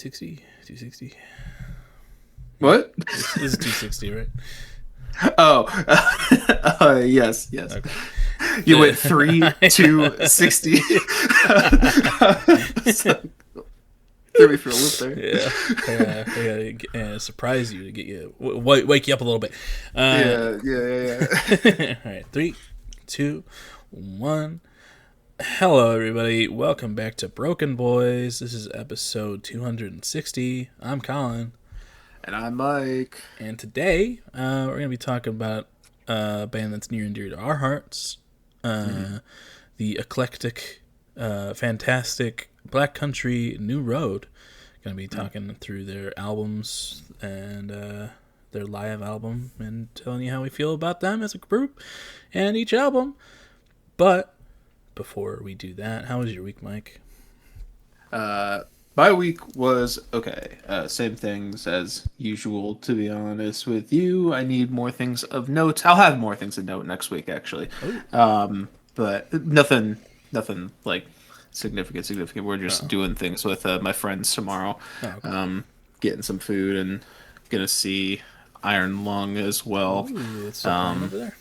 260? 260? What? This is 260, right? Oh, yes. Okay. You went 3, 2, 60. So, threw me for a loop there. Yeah. I gotta surprise you to get you, wake you up a little bit. Yeah. All right, 3, 2, 1. Hello, everybody. Welcome back to BrokeN Boys. This is episode 260. I'm Colin. And I'm Mike. And today, we're going to be talking about a band that's near and dear to our hearts. The eclectic, fantastic Black Country New Road. Going to be talking through their albums and their live album and telling you how we feel about them as a group and each album. But before we do that, how was your week, Mike? My week was okay. Same things as usual, to be honest with you. I need more things of note. I'll have more things of note next week, actually. But nothing like significant. We're just doing things with my friends tomorrow. Okay. Getting some food and gonna see Iron Lung as well. Ooh, it's still playing over there.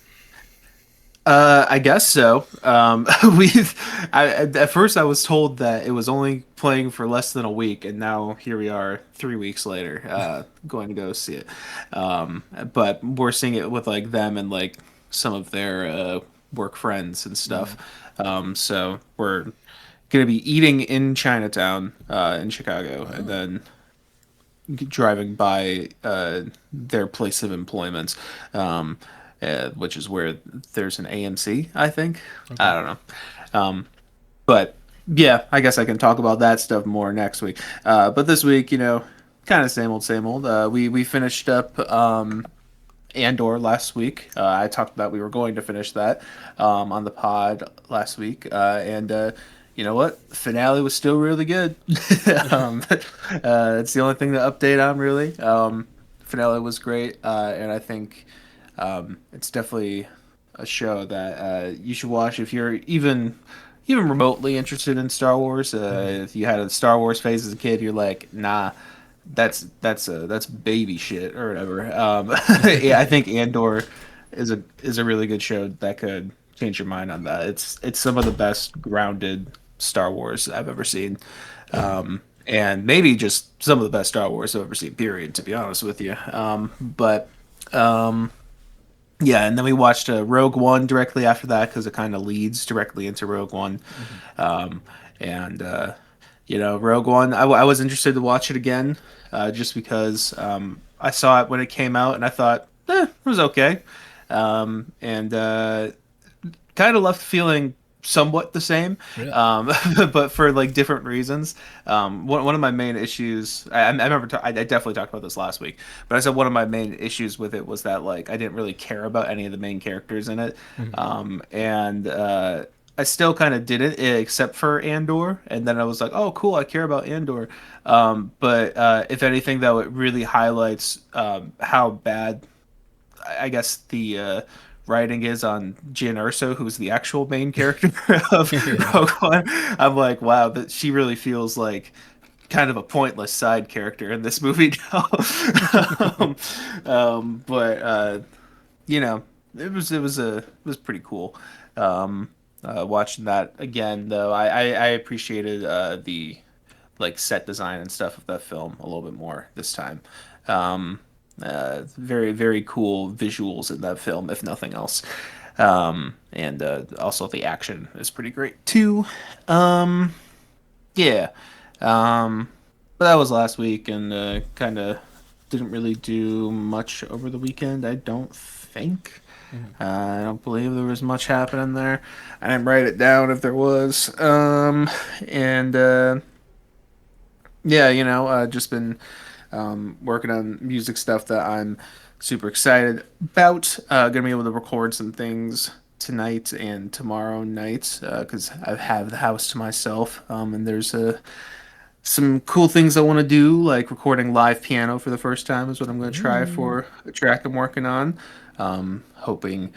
I guess so. At first I was told that it was only playing for less than a week, and now here we are 3 weeks later, going to go see it. But we're seeing it with like them and like some of their work friends and stuff. So we're gonna be eating in Chinatown, in Chicago, and then driving by their place of employment. Which is where there's an AMC, I think. Okay. I don't know. But yeah, I guess I can talk about that stuff more next week. But this week, kind of same old. We finished up Andor last week. I talked about we were going to finish that on the pod last week. And you know what? The finale was still really good. It's the only thing to update on, really. Finale was great. And I think it's definitely a show that you should watch if you're even remotely interested in Star Wars. If you had a Star Wars phase as a kid, you're like, nah, that's baby shit or whatever. Yeah, I think Andor is a really good show that could change your mind on that. It's some of the best grounded Star Wars I've ever seen. And maybe just some of the best Star Wars I've ever seen, period, to be honest with you. Yeah, and then we watched Rogue One directly after that because it kind of leads directly into Rogue One. And Rogue One, I was interested to watch it again just because I saw it when it came out and I thought, it was okay. And kind of left feeling somewhat the same, Really? but for like different reasons. One of my main issues, I remember I definitely talked about this last week, but I said one of my main issues with it was that like I didn't really care about any of the main characters in it, and I still kind of didn't, except for Andor, and then I was like, oh cool, I care about Andor, but if anything though, it really highlights how bad I guess the writing is on Jyn Erso, who's the actual main character of Rogue One. I'm like, wow, that she really feels like kind of a pointless side character in this movie now. But it was pretty cool. Watching that again, though, I appreciated the like set design and stuff of that film a little bit more this time. Very, very cool visuals in that film, if nothing else. And also the action is pretty great too. Yeah. But that was last week, and kind of didn't really do much over the weekend, I don't think. I don't believe there was much happening there. I didn't write it down if there was. And yeah, just been working on music stuff that I'm super excited about. Gonna be able to record some things tonight and tomorrow night because I have the house to myself. And there's some cool things I want to do, like recording live piano for the first time is what I'm going to try for a track I'm working on. Hoping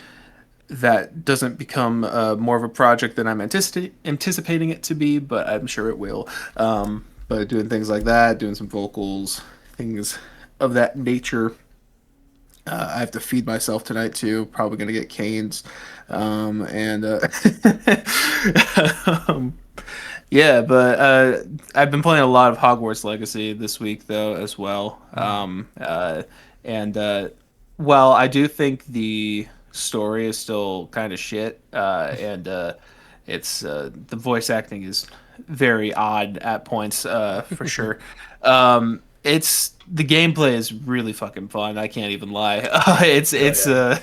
that doesn't become more of a project than I'm anticipating it to be, but I'm sure it will. but doing things like that, doing some vocals, things of that nature. I have to feed myself tonight too. Probably gonna get canes, and um, yeah. But I've been playing a lot of Hogwarts Legacy this week though as well. And Well, I do think the story is still kind of shit, and it's the voice acting is very odd at points, for sure. It's the gameplay is really fucking fun. I can't even lie. Oh yeah.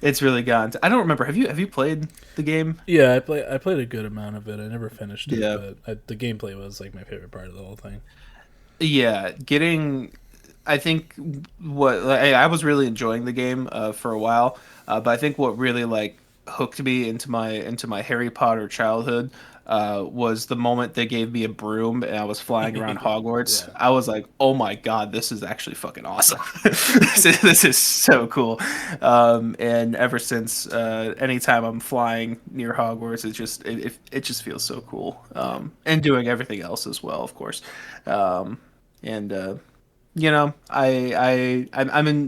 It's really gone. I don't remember. Have you played the game? Yeah, I played a good amount of it. I never finished it, Yeah. but the gameplay was like my favorite part of the whole thing. Yeah, getting. I think what I was really enjoying the game for a while, but I think what really like hooked me into my Harry Potter childhood was the moment they gave me a broom and I was flying around Hogwarts. Yeah. I was like, "Oh my God, this is actually fucking awesome! This is so cool!" And ever since, anytime I'm flying near Hogwarts, it just feels so cool. Yeah. And doing everything else as well, of course. And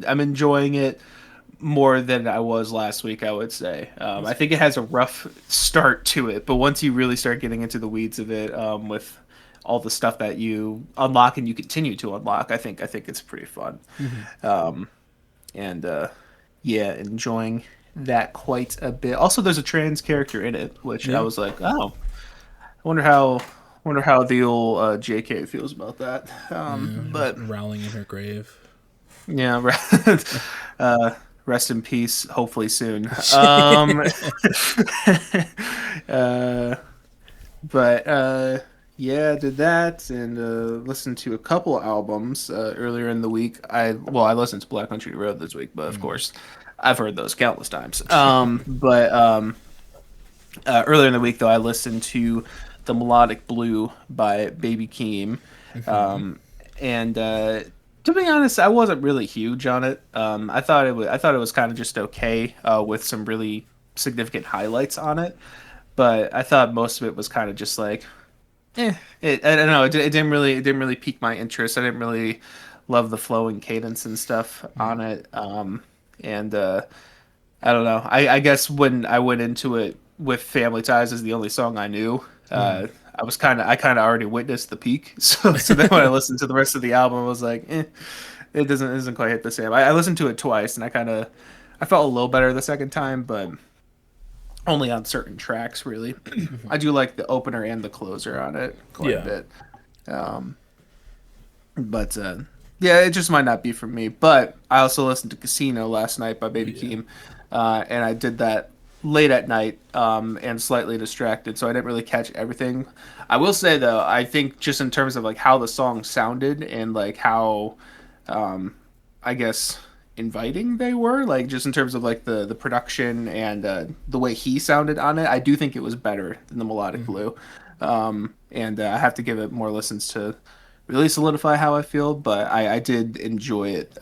I'm enjoying it more than I was last week, I would say. I That's think it has a rough start to it, but once you really start getting into the weeds of it, with all the stuff that you unlock and you continue to unlock, I think it's pretty fun. hmm And Yeah, enjoying that quite a bit. Also, there's a trans character in it, which I Yeah. was like, oh, I wonder how the old JK feels about that. Yeah. Just But rowling in her grave. Yeah, rest in peace. Hopefully soon. Uh, but Yeah, did that and listened to a couple albums earlier in the week. I listened to Black Country Road this week, but of Mm. course, I've heard those countless times. But Earlier in the week, though, I listened to "The Melodic Blue" by Baby Keem, hmm and to be honest, I wasn't really huge on it. I thought it was kind of just okay, with some really significant highlights on it, but I thought most of it was kind of just like, I don't know. It didn't really pique my interest. I didn't really love the flowing cadence and stuff on it. And I don't know. I guess when I went into it with Family Ties as the only song I knew, hmm I kind of already witnessed the peak. So then when I listened to the rest of the album, I was like, it doesn't quite hit the same. I listened to it twice, and I felt a little better the second time, but only on certain tracks, really. I do like the opener and the closer on it quite a Yeah. bit. Um, but Yeah, it just might not be for me. But I also listened to Casino last night by Oh Baby yeah. Keem, and I did that late at night, and slightly distracted, so I didn't really catch everything. I will say though, I think just in terms of like how the song sounded and like how, I guess, inviting they were, like just in terms of like the production and the way he sounded on it, I do think it was better than the Melodic hmm Blue. And I have to give it more listens to really solidify how I feel, but I did enjoy it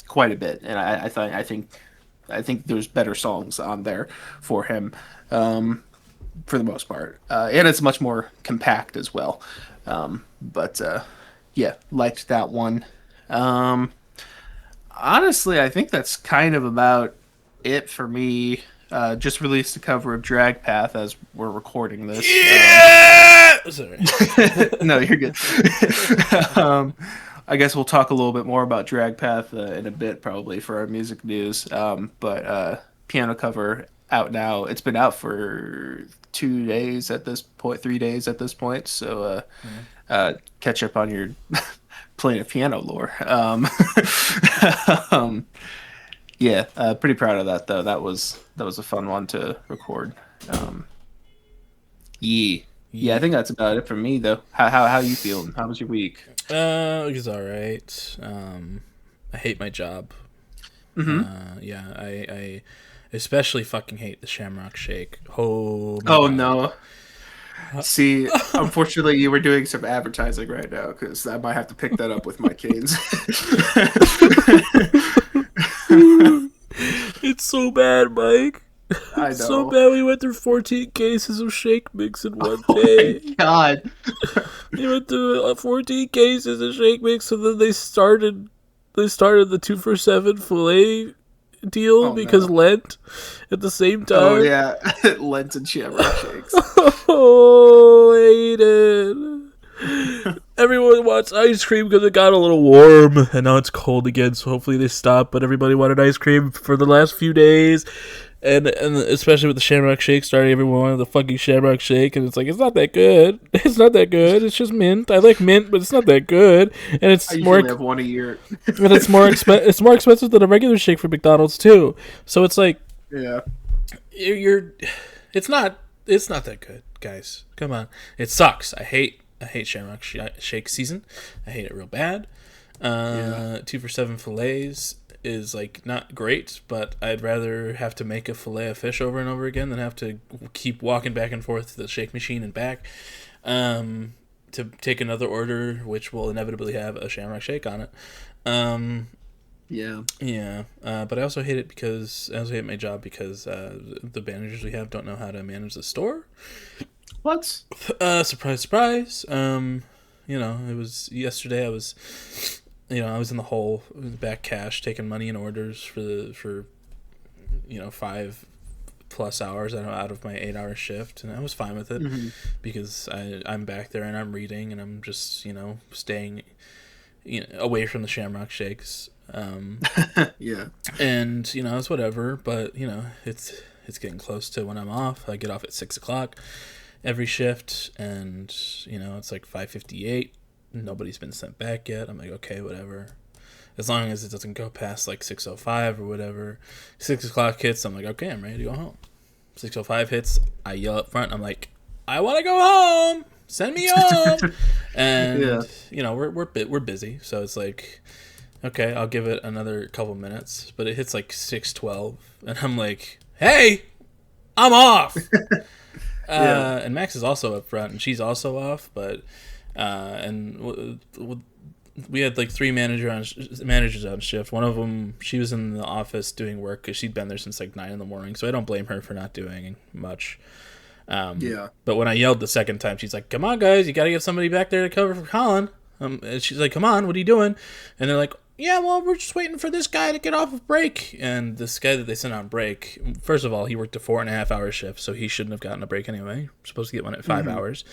quite a bit, and I think there's better songs on there for him, for the most part, and it's much more compact as well. But Yeah, liked that one. Um, Honestly, I think that's kind of about it for me. Just released a cover of Drag Path as we're recording this. Yeah. Sorry. No, you're good. um, I guess we'll talk a little bit more about Drag Path in a bit, probably for our music news. But Piano cover out now. It's been out for 2 days at this point, 3 days at this point. So catch up on your Plaintive piano lore. Um, yeah, pretty proud of that though. That was a fun one to record. Um, yeah, yeah. I Yeet. think that's about it for me though. How you feeling? How was your week? It's all right. I hate my job. Hmm. Yeah, I especially fucking hate the Shamrock Shake. Oh my Oh god. no. See, unfortunately, you were doing some advertising right now because I might have to pick that up with my canes. It's so bad, Mike. I So know. bad we went through 14 cases of shake mix in one Oh my day. god. We went through 14 cases of shake mix, and then they started the 2 for $7 filet deal Oh because no. Lent at the same Oh time. yeah. Lent and Shamrock shakes. Oh, Aiden. Everyone wants ice cream because it got a little warm, and now it's cold again, so hopefully they stop. But everybody wanted ice cream for the last few days, and especially with the Shamrock Shake starting, everyone wanted the fucking Shamrock Shake, and it's like, it's not that good. It's not that good. It's just mint. I like mint, but it's not that good. And I it's more usually have one a year. it's more expensive than a regular shake for McDonald's too. So it's like Yeah. you're it's not that good, guys. Come on. It sucks. I hate Shamrock Shake season. I hate it real bad. Yeah. 2 for $7 fillets is like not great, but I'd rather have to make a fillet of fish over and over again than have to keep walking back and forth to the shake machine and back to take another order, which will inevitably have a Shamrock Shake on it. Um, Yeah. yeah, but I also hate it because I also hate my job because the managers we have don't know how to manage the store. What? Surprise, surprise. It was yesterday. I was in the hole, back cash, taking money in orders for 5+ hours out of my 8-hour shift, and I was fine with it Hmm. because I'm back there and I'm reading and I'm just staying away from the Shamrock Shakes. Yeah. And it's whatever, but it's getting close to when I'm off. I get off at 6 o'clock every shift, and it's like 5:58. Nobody's been sent back yet. I'm like, okay, whatever, as long as it doesn't go past like 6:05 or whatever. 6 o'clock hits, I'm like, okay, I'm ready to go home. 6:05 hits, I yell up front, I'm like, I want to go home, send me home. Yeah. And we're busy, so it's like, okay, I'll give it another couple minutes, but it hits like 6:12, and I'm like, hey, I'm off. Yeah. And Max is also up front, and she's also off. But we had like three managers on shift. One of them, she was in the office doing work because she'd been there since like 9 in the morning. So I don't blame her for not doing much. Yeah. But when I yelled the second time, she's like, "Come on, guys, you got to get somebody back there to cover for Colin." And she's like, "Come on, what are you doing?" And they're like, "Yeah, well, we're just waiting for this guy to get off of break." And this guy that they sent on break, first of all, he worked a 4.5 hour shift, so he shouldn't have gotten a break anyway. We're supposed to get one at 5 hours.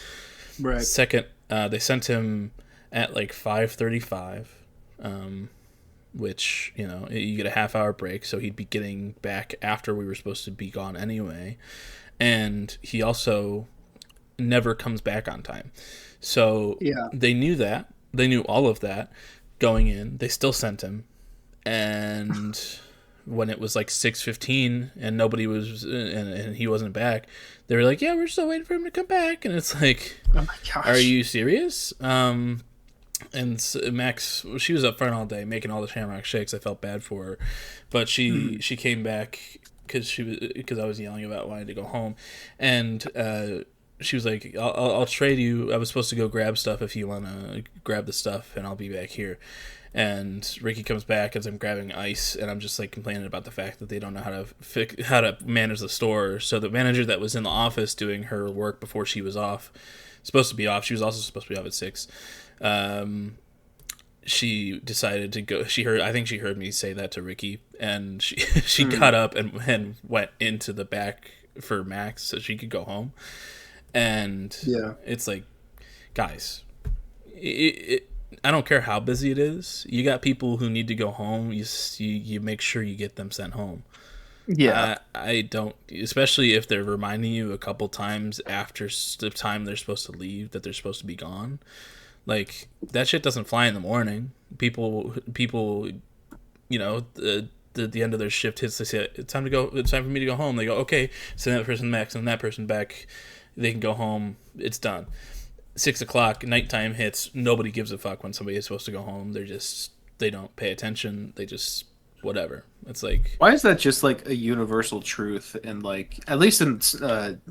Right. Second, they sent him at like 5:35, which you get a half-hour break, so he'd be getting back after we were supposed to be gone anyway. And he also never comes back on time. So Yeah. they knew that. They knew all of that going in. They still sent him. And when it was like 6:15 and nobody was and he wasn't back, they were like, "Yeah, we're still waiting for him to come back." And it's like, Oh my gosh. "Are you serious?" And Max, she was up front all day making all the Shamrock Shakes. I felt bad for her, but she came back because I was yelling about wanting to go home, and she was like, I'll trade you. I was supposed to go grab stuff if you want to grab the stuff, and I'll be back here." And Ricky comes back as I'm grabbing ice, and I'm just like complaining about the fact that they don't know how to manage the store. So the manager that was in the office doing her work before she was supposed to be off. She was also supposed to be off at 6. She decided to go. I think she heard me say that to Ricky, and she got up and went into the back for Max so she could go home. And Yeah. it's like, guys, I don't care how busy it is. You got people who need to go home. You make sure you get them sent home. Yeah. I don't, especially if they're reminding you a couple times after the time they're supposed to leave that they're supposed to be gone. Like, that shit doesn't fly in the morning. People, the end of their shift hits. They say, "It's time to go. It's time for me to go home." They go, "Okay, send that person back, send that person back. They can go home. It's done." 6 o'clock, nighttime hits. Nobody gives a fuck when somebody is supposed to go home. They don't pay attention. They just whatever. It's like, Why is that just like a universal truth, and like at least in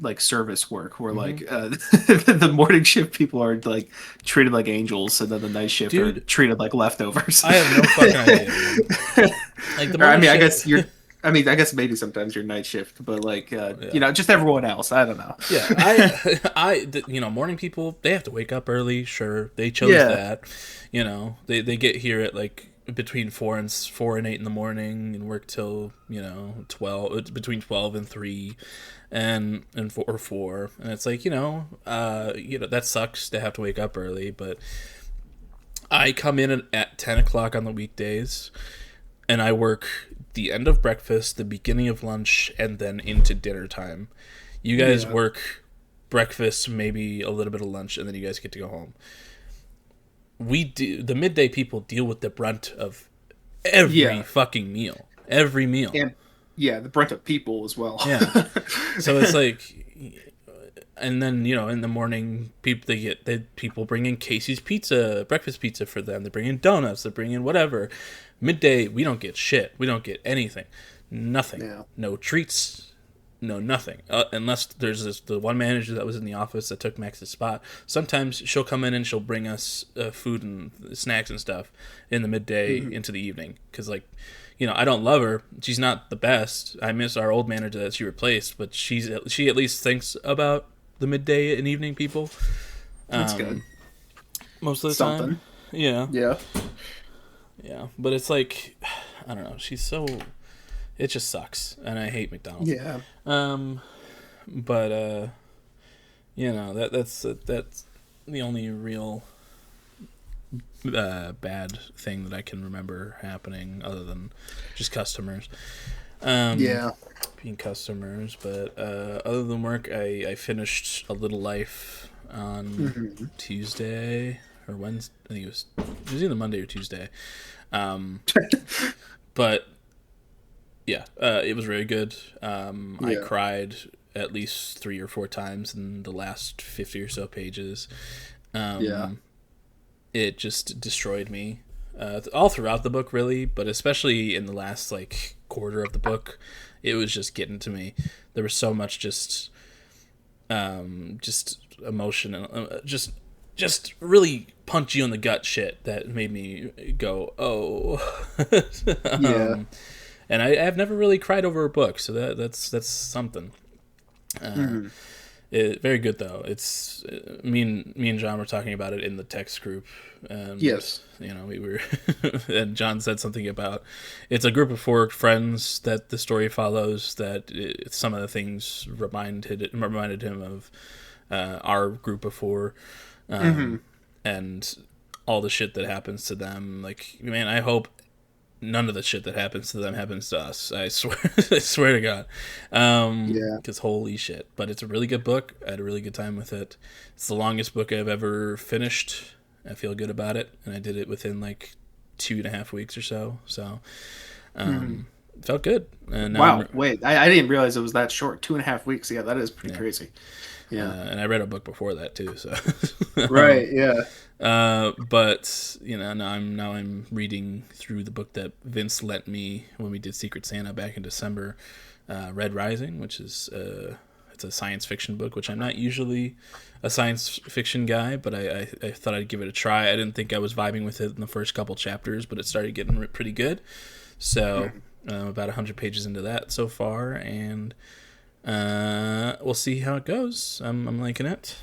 like service work, where like the morning shift people are like treated like angels, and then the night shift are dude, treated like leftovers. I have no fucking idea. Dude. Like the Or, I morning mean, I shift. guess you're I mean, I guess maybe sometimes you're night shift, but like, Yeah. you know, just everyone else. I don't know. Yeah, morning people, they have to wake up early. Sure, they chose Yeah. that. They get here at like between 4 and 8 in the morning and work till 12. It's between 12 and 3, and 4, and it's like that sucks to have to wake up early. But I come in at 10 o'clock on the weekdays, and I work the end of breakfast, the beginning of lunch, and then into dinner time. You guys work breakfast, maybe a little bit of lunch, and then you guys get to go home. The midday people deal with the brunt of every fucking meal. Every meal. And the brunt of people as well. Yeah. So it's like, and then in the morning, people bring in Casey's pizza, breakfast pizza for them. They bring in donuts. They bring in whatever. Midday, we don't get shit. We don't get anything. Nothing. Yeah. No treats. No, nothing. Unless there's the one manager that was in the office that took Max's spot. Sometimes she'll come in and she'll bring us food and snacks and stuff in the midday into the evening. Because, I don't love her. She's not the best. I miss our old manager that she replaced, but she at least thinks about the midday and evening people. That's good. Most of the time. Yeah. Yeah. Yeah. But it's like, I don't know. She's so... It just sucks, and I hate McDonald's. Yeah. But that's the only real bad thing that I can remember happening, other than just customers. Being customers, but other than work, I finished A Little Life on Tuesday or Wednesday. I think it was either Monday or Tuesday. But. Yeah, it was very good. I cried at least 3 or 4 times in the last 50 or so pages. It just destroyed me. All throughout the book, really, but especially in the last quarter of the book, it was just getting to me. There was so much just emotion and just really punch you in the gut shit that made me go, oh. And I've never really cried over a book, so that's something. Very good though. It's me and John were talking about it in the text group. Yes. We were, and John said something about it's a group of 4 friends that the story follows. Some of the things reminded him of our group of 4, and all the shit that happens to them. Man, I hope none of the shit that happens to them happens to us. I swear, I swear to God. Because holy shit. But it's a really good book. I had a really good time with it. It's the longest book I've ever finished. I feel good about it. And I did it within 2.5 weeks or so. So, it felt good. And wow. Wait, I didn't realize it was that short. 2.5 weeks. Yeah, that is pretty crazy. Yeah. And I read a book before that too. So. Right. Yeah. But now I'm reading through the book that Vince lent me when we did Secret Santa back in December, Red Rising, which is it's a science fiction book, which I'm not usually a science fiction guy, but I thought I'd give it a try. I didn't think I was vibing with it in the first couple chapters, but it started getting pretty good. So about 100 pages into that so far, and we'll see how it goes. I'm liking it.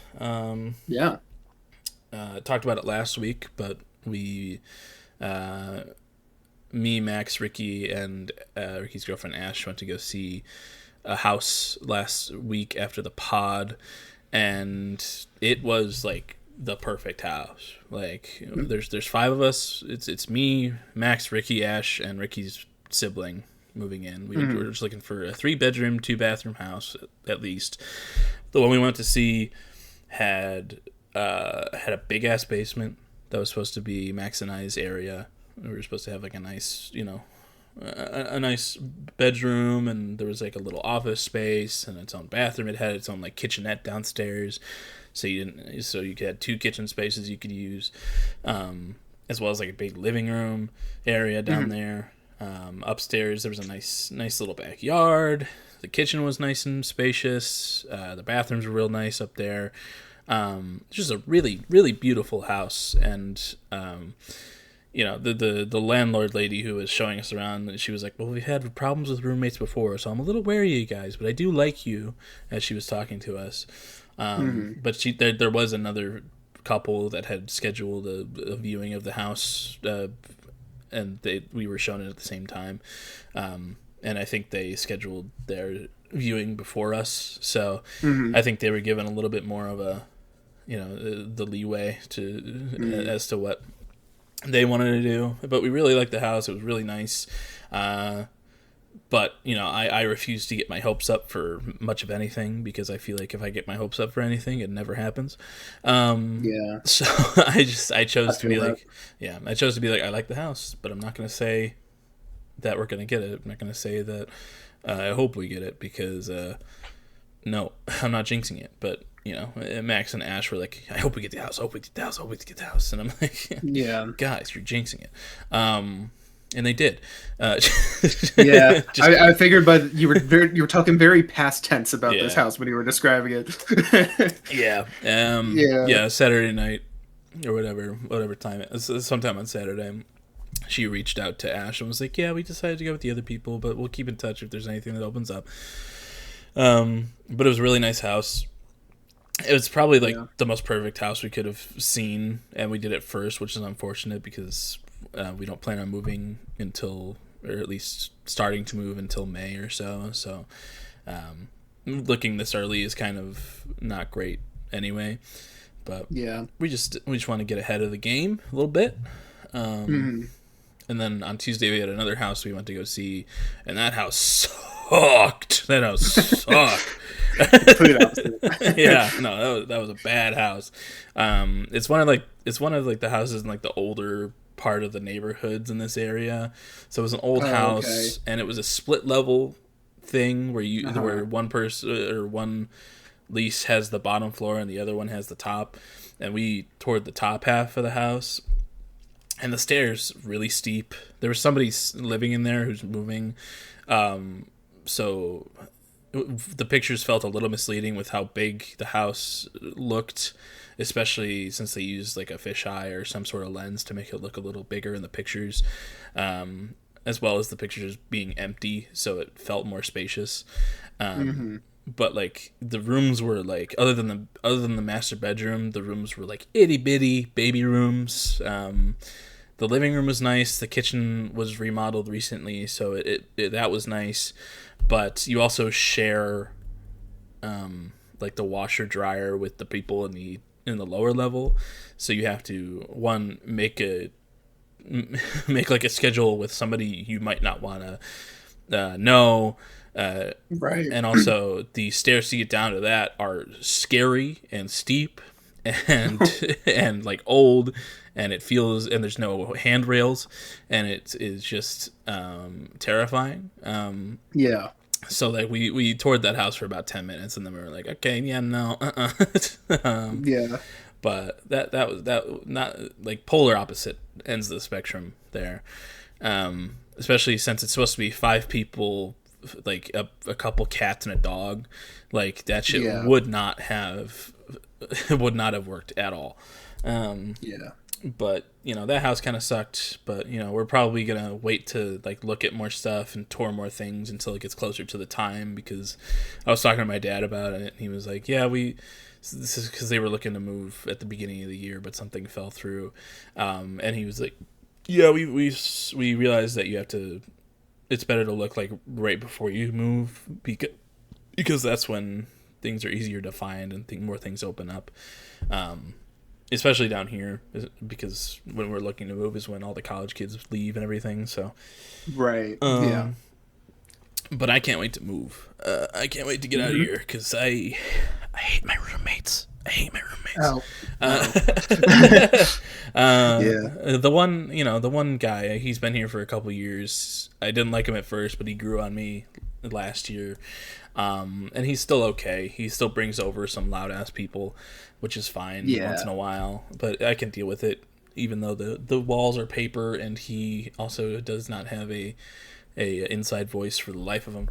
Talked about it last week, but me, Max, Ricky, and Ricky's girlfriend Ash went to go see a house last week after the pod, and it was the perfect house. There's 5 of us. It's me, Max, Ricky, Ash, and Ricky's sibling moving in. We were just looking for a 3-bedroom, 2-bathroom house at least. The one we went to see had a big ass basement that was supposed to be Max and I's area. We were supposed to have a nice, a nice bedroom, and there was a little office space and its own bathroom. It had its own kitchenette downstairs, so you had 2 kitchen spaces you could use, as well as a big living room area down there. Upstairs there was a nice little backyard. The kitchen was nice and spacious. The bathrooms were real nice up there. It's just a really, really beautiful house, and the landlord lady who was showing us around, she was like, well, we've had problems with roommates before, so I'm a little wary of you guys, but I do like you, as she was talking to us. But there was another couple that had scheduled a viewing of the house, and we were shown it at the same time. And I think they scheduled their viewing before us, so I think they were given a little bit more of a, the leeway to as to what they wanted to do. But we really liked the house. It was really nice. But, I refuse to get my hopes up for much of anything, because I feel like if I get my hopes up for anything, it never happens. So I chose to be like, I like the house, but I'm not going to say that we're going to get it. I'm not going to say that I hope we get it, because, no, I'm not jinxing it. But, Max and Ash were like, I hope we get the house, I hope we get the house, I hope we get the house. And I'm like, yeah, guys, you're jinxing it. And they did. I figured, but you were talking very past tense about this house when you were describing it. Saturday night or whatever time it was, sometime on Saturday, she reached out to Ash and was like, yeah, we decided to go with the other people, but we'll keep in touch if there's anything that opens up. But it was a really nice house. It was probably the most perfect house we could have seen, and we did it first, which is unfortunate because we don't plan on moving until, or at least starting to move until May or so. So looking this early is kind of not great anyway. But we just want to get ahead of the game a little bit. And then on Tuesday we had another house we went to go see, and that house sucked. That was a bad house. It's one of the houses in the older part of the neighborhoods in this area. So it was an old house, and it was a split level thing where where one person or one lease has the bottom floor and the other one has the top, and we toured the top half of the house. And the stairs really steep. There was somebody living in there who's moving, so the pictures felt a little misleading with how big the house looked, especially since they used a fisheye or some sort of lens to make it look a little bigger in the pictures, as well as the pictures being empty, so it felt more spacious. But the rooms were other than the master bedroom, the rooms were itty bitty baby rooms. The living room was nice. The kitchen was remodeled recently, so it that was nice. But you also share the washer dryer with the people in the lower level, so you have to make a schedule with somebody you might not want to know. Right. And also the stairs to get down to that are scary and steep and old, and it feels, and there's no handrails, and it is just terrifying. So we toured that house for about 10 minutes, and then we were like, okay, yeah, no, But that was not polar opposite ends of the spectrum there, especially since it's supposed to be 5 people, a couple cats and a dog. That shit would not have worked at all. But that house kind of sucked. But we're probably gonna wait to look at more stuff and tour more things until it gets closer to the time, because I was talking to my dad about it, and he was like, yeah, this is because they were looking to move at the beginning of the year, but something fell through, and he was like, yeah, we realized that you have to, it's better to look right before you move, because that's when things are easier to find and more things open up, especially down here, because when we're looking to move is when all the college kids leave and everything. So right. But I can't wait to move. I can't wait to get out of here, because I hate my roommates. The one guy, he's been here for a couple years. I didn't like him at first, but he grew on me last year. And he's still okay. He still brings over some loud ass people, which is fine once in a while, but I can deal with it, even though the walls are paper, and he also does not have a inside voice for the life of him.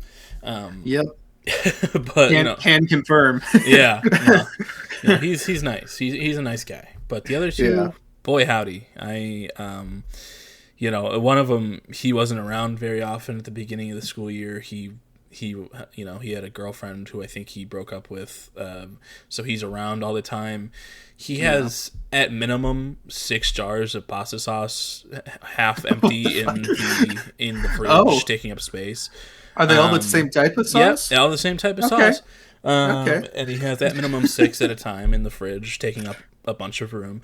But can confirm. He's nice. He's a nice guy. But the other two, boy howdy, one of them, he wasn't around very often at the beginning of the school year. He had a girlfriend who I think he broke up with, so he's around all the time. He has at minimum 6 jars of pasta sauce, half empty in the fridge, taking up space. Are they all the same type of sauce? Yeah, all the same type of sauce. And he has at minimum 6 at a time in the fridge, taking up a bunch of room.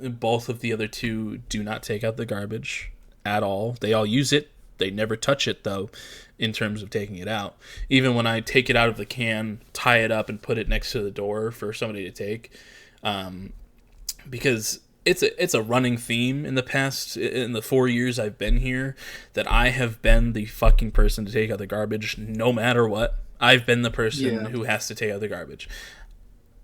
Both of the other 2 do not take out the garbage at all. They all use it. They never touch it, though, in terms of taking it out. Even when I take it out of the can, tie it up, and put it next to the door for somebody to take, because it's a running theme in the 4 years I've been here, that I have been the fucking person to take out the garbage no matter what. I've been the person who has to take out the garbage.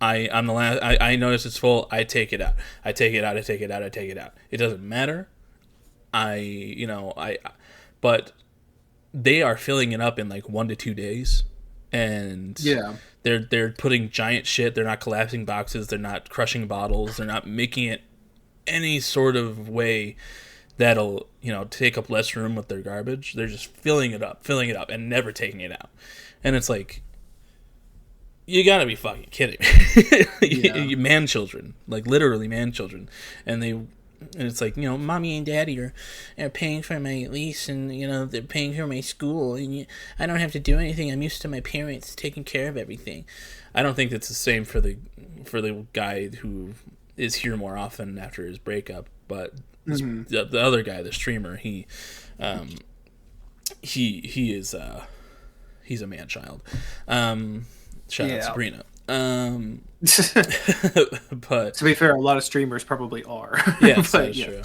I'm the last. I notice it's full. I take it out. I take it out. I take it out. I take it out. It doesn't matter. But they are filling it up in like 1 to 2 days, and they're putting giant shit. They're not collapsing boxes. They're not crushing bottles. They're not making it any sort of way that'll take up less room with their garbage. They're just filling it up, and never taking it out. And it's like, you gotta be fucking kidding me. Man children, like literally man children, and it's like, mommy and daddy are paying for my lease, and they're paying for my school, and I don't have to do anything. I'm used to my parents taking care of everything. I don't think that's the same for the guy who is here more often after his breakup, but the other guy, the streamer, he is he's a man child. Shout out Sabrina. But to be fair, a lot of streamers probably are. Yes, that's true.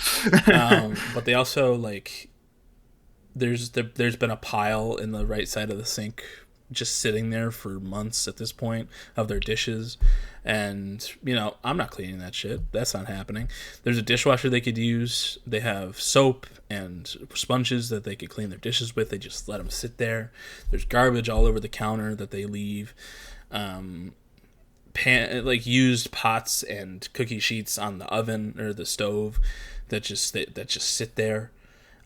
But they also, like, there's been a pile in the right side of the sink just sitting there for months at this point of their dishes, and I'm not cleaning that shit. That's not happening. There's a dishwasher they could use. They have soap and sponges that they could clean their dishes with. They just let them sit there. There's garbage all over the counter that they leave. Used pots and cookie sheets on the oven or the stove that just sit there.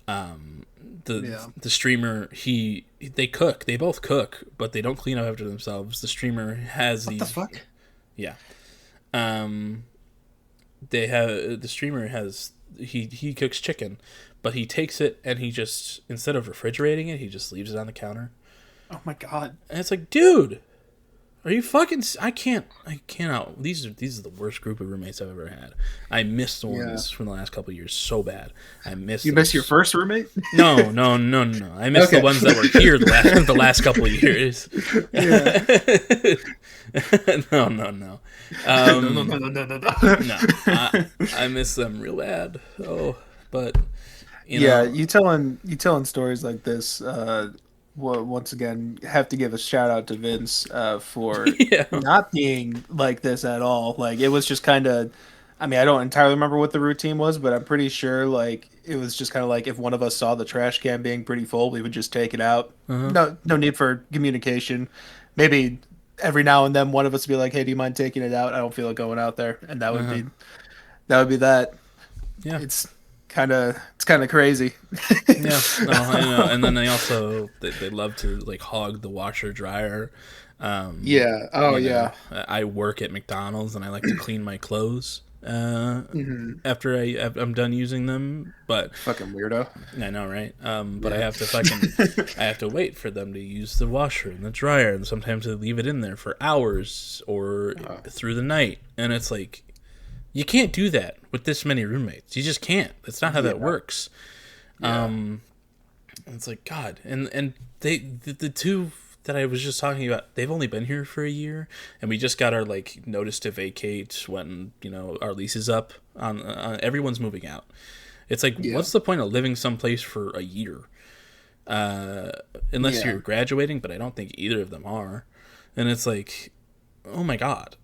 The streamer, they cook. They both cook, but they don't clean up after themselves. The streamer has what the fuck? Yeah. The streamer has he cooks chicken, but he takes it and he just, instead of refrigerating it, he just leaves it on the counter. Oh my god! And it's like, dude, are you fucking? I cannot. These are the worst group of roommates I've ever had. I miss the ones from the last couple of years so bad. I miss. You miss your first roommate? No. I miss the ones that were here the last couple of years. No. No. I miss them real bad. Oh, but you telling stories like this. Well, once again, have to give a shout out to Vince for not being like this at all. Like, it was just kind of, I mean, I don't entirely remember what the routine was, but I'm pretty sure like it was just kind of like, if one of us saw the trash can being pretty full, we would just take it out. No need for communication. Maybe every now and then one of us would be like, "Hey, do you mind taking it out? I don't feel like going out there," and that would be that. Yeah, it's kind of crazy. Yeah, no, I know. And then they also they love to like hog the washer dryer. I work at McDonald's and I like to clean my clothes after I'm done using them. But fucking weirdo. I know, right? But I have to I have to wait for them to use the washer and the dryer, and sometimes they leave it in there for hours or through the night, and it's like, you can't do that with this many roommates. You just can't. That's not how that works. It's like, God. And the two that I was just talking about, they've only been here for a year, and we just got our like notice to vacate when our lease is up. On everyone's moving out. It's like, what's the point of living someplace for a year? Unless you're graduating, but I don't think either of them are. And it's like, oh my God,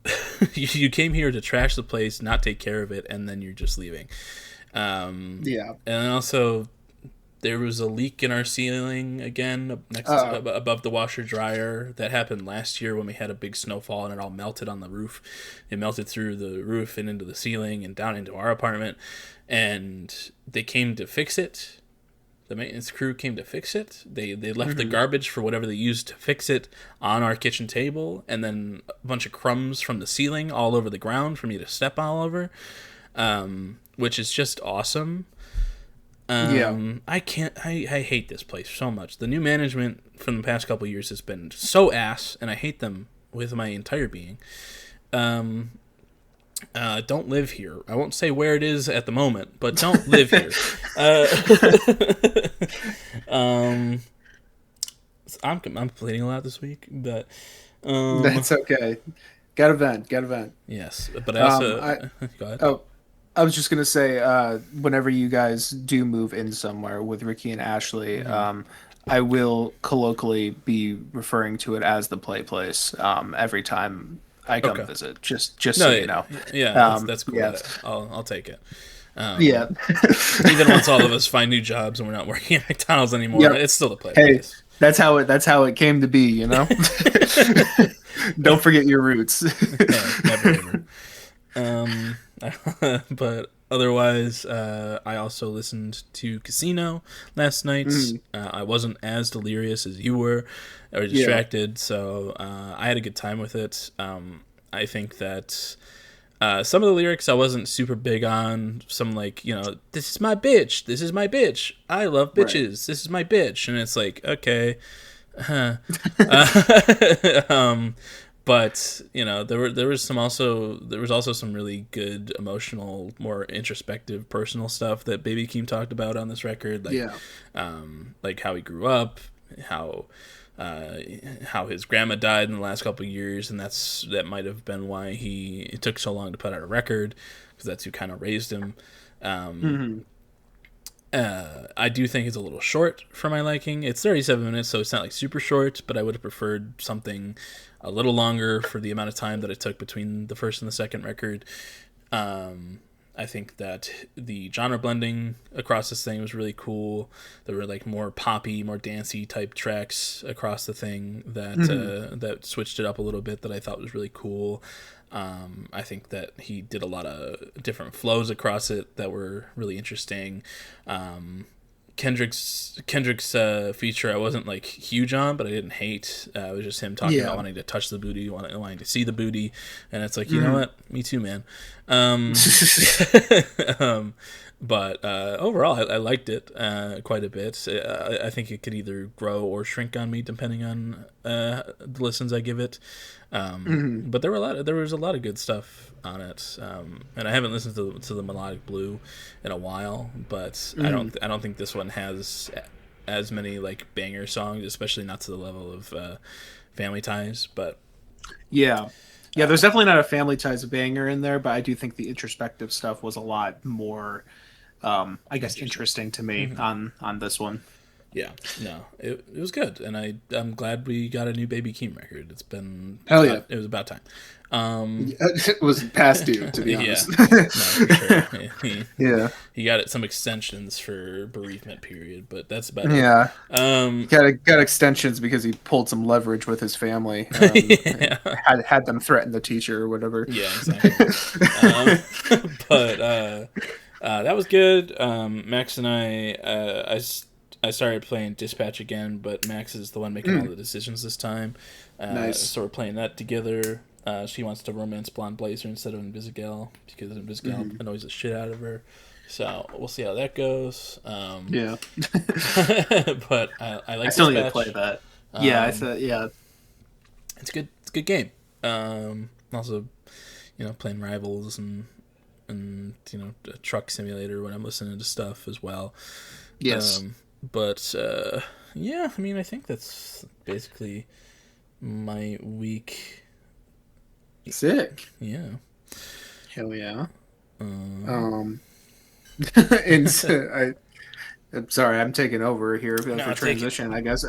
you came here to trash the place, not take care of it, and then you're just leaving. And also, there was a leak in our ceiling again above the washer dryer that happened last year when we had a big snowfall and it all melted on the roof. It melted through the roof and into the ceiling and down into our apartment, and they came to fix it. The maintenance crew came to fix it. They left the garbage for whatever they used to fix it on our kitchen table, and then a bunch of crumbs from the ceiling all over the ground for me to step all over, which is just awesome. I hate this place so much. The new management from the past couple of years has been so ass, and I hate them with my entire being. Don't live here. I won't say where it is at the moment, but don't live here. I'm bleeding a lot this week, but that's okay. Got to vent. Yes, but I also go ahead. Oh, I was just gonna say, whenever you guys do move in somewhere with Ricky and Ashley, I will colloquially be referring to it as the play place every time I come visit. Just so you know. Yeah, that's cool. Yeah. I'll take it. Yeah. Even once all of us find new jobs and we're not working at McDonald's anymore, it's still the play place. That's how it came to be, you know. Don't forget your roots. Never. But otherwise, I also listened to Casino last night. I wasn't as delirious as you were, or distracted, so I had a good time with it. I think that some of the lyrics I wasn't super big on. Some like, this is my bitch. This is my bitch. I love bitches. Right. This is my bitch. And it's like, okay. But there was also some really good emotional, more introspective, personal stuff that Baby Keem talked about on this record, like how he grew up, how his grandma died in the last couple of years, and that might have been why it took so long to put out a record, because that's who kind of raised him. I do think it's a little short for my liking. It's 37 minutes, so it's not like super short, but I would have preferred something a little longer for the amount of time that it took between the first and the second record. I think that the genre blending across this thing was really cool. There were like more poppy, more dancey type tracks across the thing that switched it up a little bit that I thought was really cool. I think that he did a lot of different flows across it that were really interesting. Kendrick's feature I wasn't like huge on, but I didn't hate. It was just him talking about wanting to touch the booty, wanting to see the booty, and it's like, you know what, me too, man. But overall, I liked it quite a bit. I think it could either grow or shrink on me depending on the listens I give it. But there was a lot of good stuff on it, and I haven't listened to the Melodic Blue in a while, but I don't think this one has as many like banger songs, especially not to the level of Family Ties. But there's definitely not a Family Ties banger in there, but I do think the introspective stuff was a lot more I guess interesting to me on this one. Yeah, no, it was good, and I'm glad we got a new Baby Keem record. It's been it was about time. It was past due, to be honest. No, for sure. He got some extensions for bereavement period, but that's about it. Got extensions because he pulled some leverage with his family. Had them threaten the teacher or whatever. Yeah, exactly. But that was good. Max and I started playing Dispatch again, but Max is the one making all the decisions this time. Nice. So we're playing that together. She wants to romance Blonde Blazer instead of Invisigal, because Invisigal annoys the shit out of her. So we'll see how that goes. But I like. I still Dispatch. need to play that. It's a good game. Also, playing Rivals and a truck simulator when I'm listening to stuff as well. Yes. But I think that's basically my week. Sick. Yeah. Hell yeah. And I'm sorry, I'm taking over here for transition, I guess.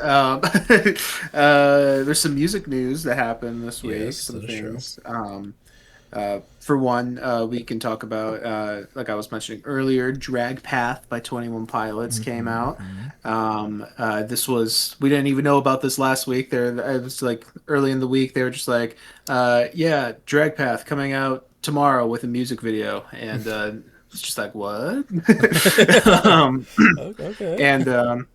There's some music news that happened this week. Some things. For one, we can talk about, like I was mentioning earlier, Drag Path by 21 Pilots came out. This was, we didn't even know about this last week. It was like early in the week, they were just like, yeah, Drag Path coming out tomorrow with a music video. And it's just like, what? um, Okay. and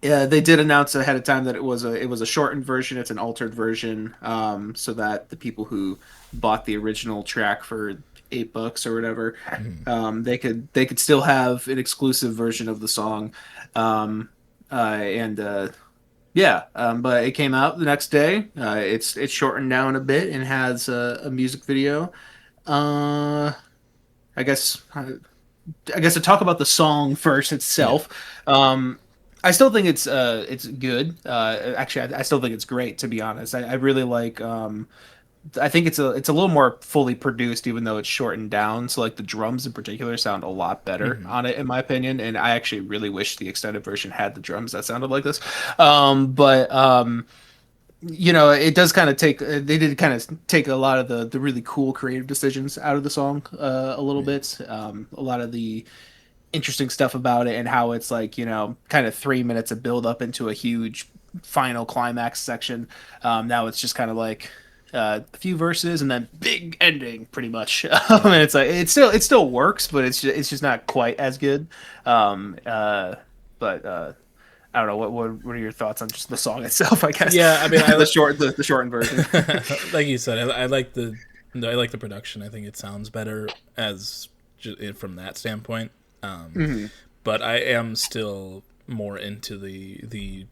yeah, they did announce ahead of time that it was a shortened version. It's an altered version, so that the people who bought the original track for $8 or whatever, they could still have an exclusive version of the song, and yeah, but it came out the next day. It's shortened down a bit and has a music video. Uh, I guess I guess to talk about the song first Yeah. itself. I still think it's good. Actually, I still think it's great. To be honest, I really like. I think it's a little more fully produced, even though it's shortened down. So like the drums in particular sound a lot better Hmm. on it, in my opinion. And I actually really wish the extended version had the drums that sounded like this. But it does kind of take. They did kind of take a lot of the really cool creative decisions out of the song a little Yeah. bit. A lot of the interesting stuff about it and how it's like kind of 3 minutes of build up into a huge final climax section. Now it's just kind of like a few verses and then big ending pretty much. Yeah. And it's like it still works, but it's just not quite as good. um but I don't know, what are your thoughts on just the song itself, I guess. Yeah. I mean, The shortened version. like you said, I like I like the production. I think it sounds better as from that standpoint. Um, Hmm. but I am still more into the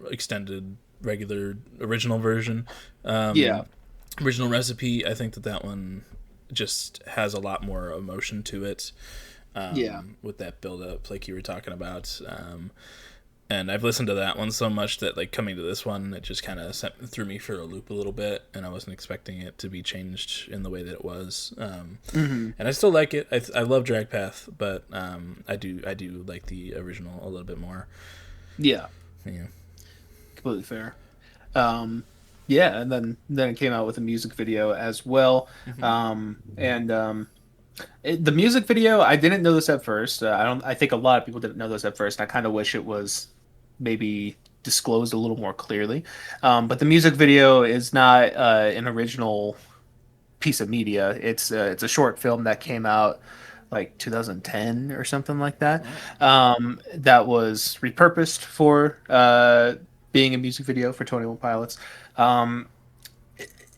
extended regular original version. Yeah. Original recipe. I think that one just has a lot more emotion to it. Yeah. With that build up, like you were talking about. And I've listened to that one so much that like coming to this one, it just kind of threw me for a loop a little bit, and I wasn't expecting it to be changed in the way that it was. Hmm. And I still like it. I love Drag Path, but I do like the original a little bit more. Yeah, Yeah. completely fair. Um, yeah, and then it came out with a music video as well. And the music video, I didn't know this at first. I don't. I think a lot of people didn't know this at first. And I kind of wish it was maybe disclosed a little more clearly. But the music video is not an original piece of media. It's a short film that came out like 2010 or something like that. Wow. That was repurposed for being a music video for 21 Pilots. Um,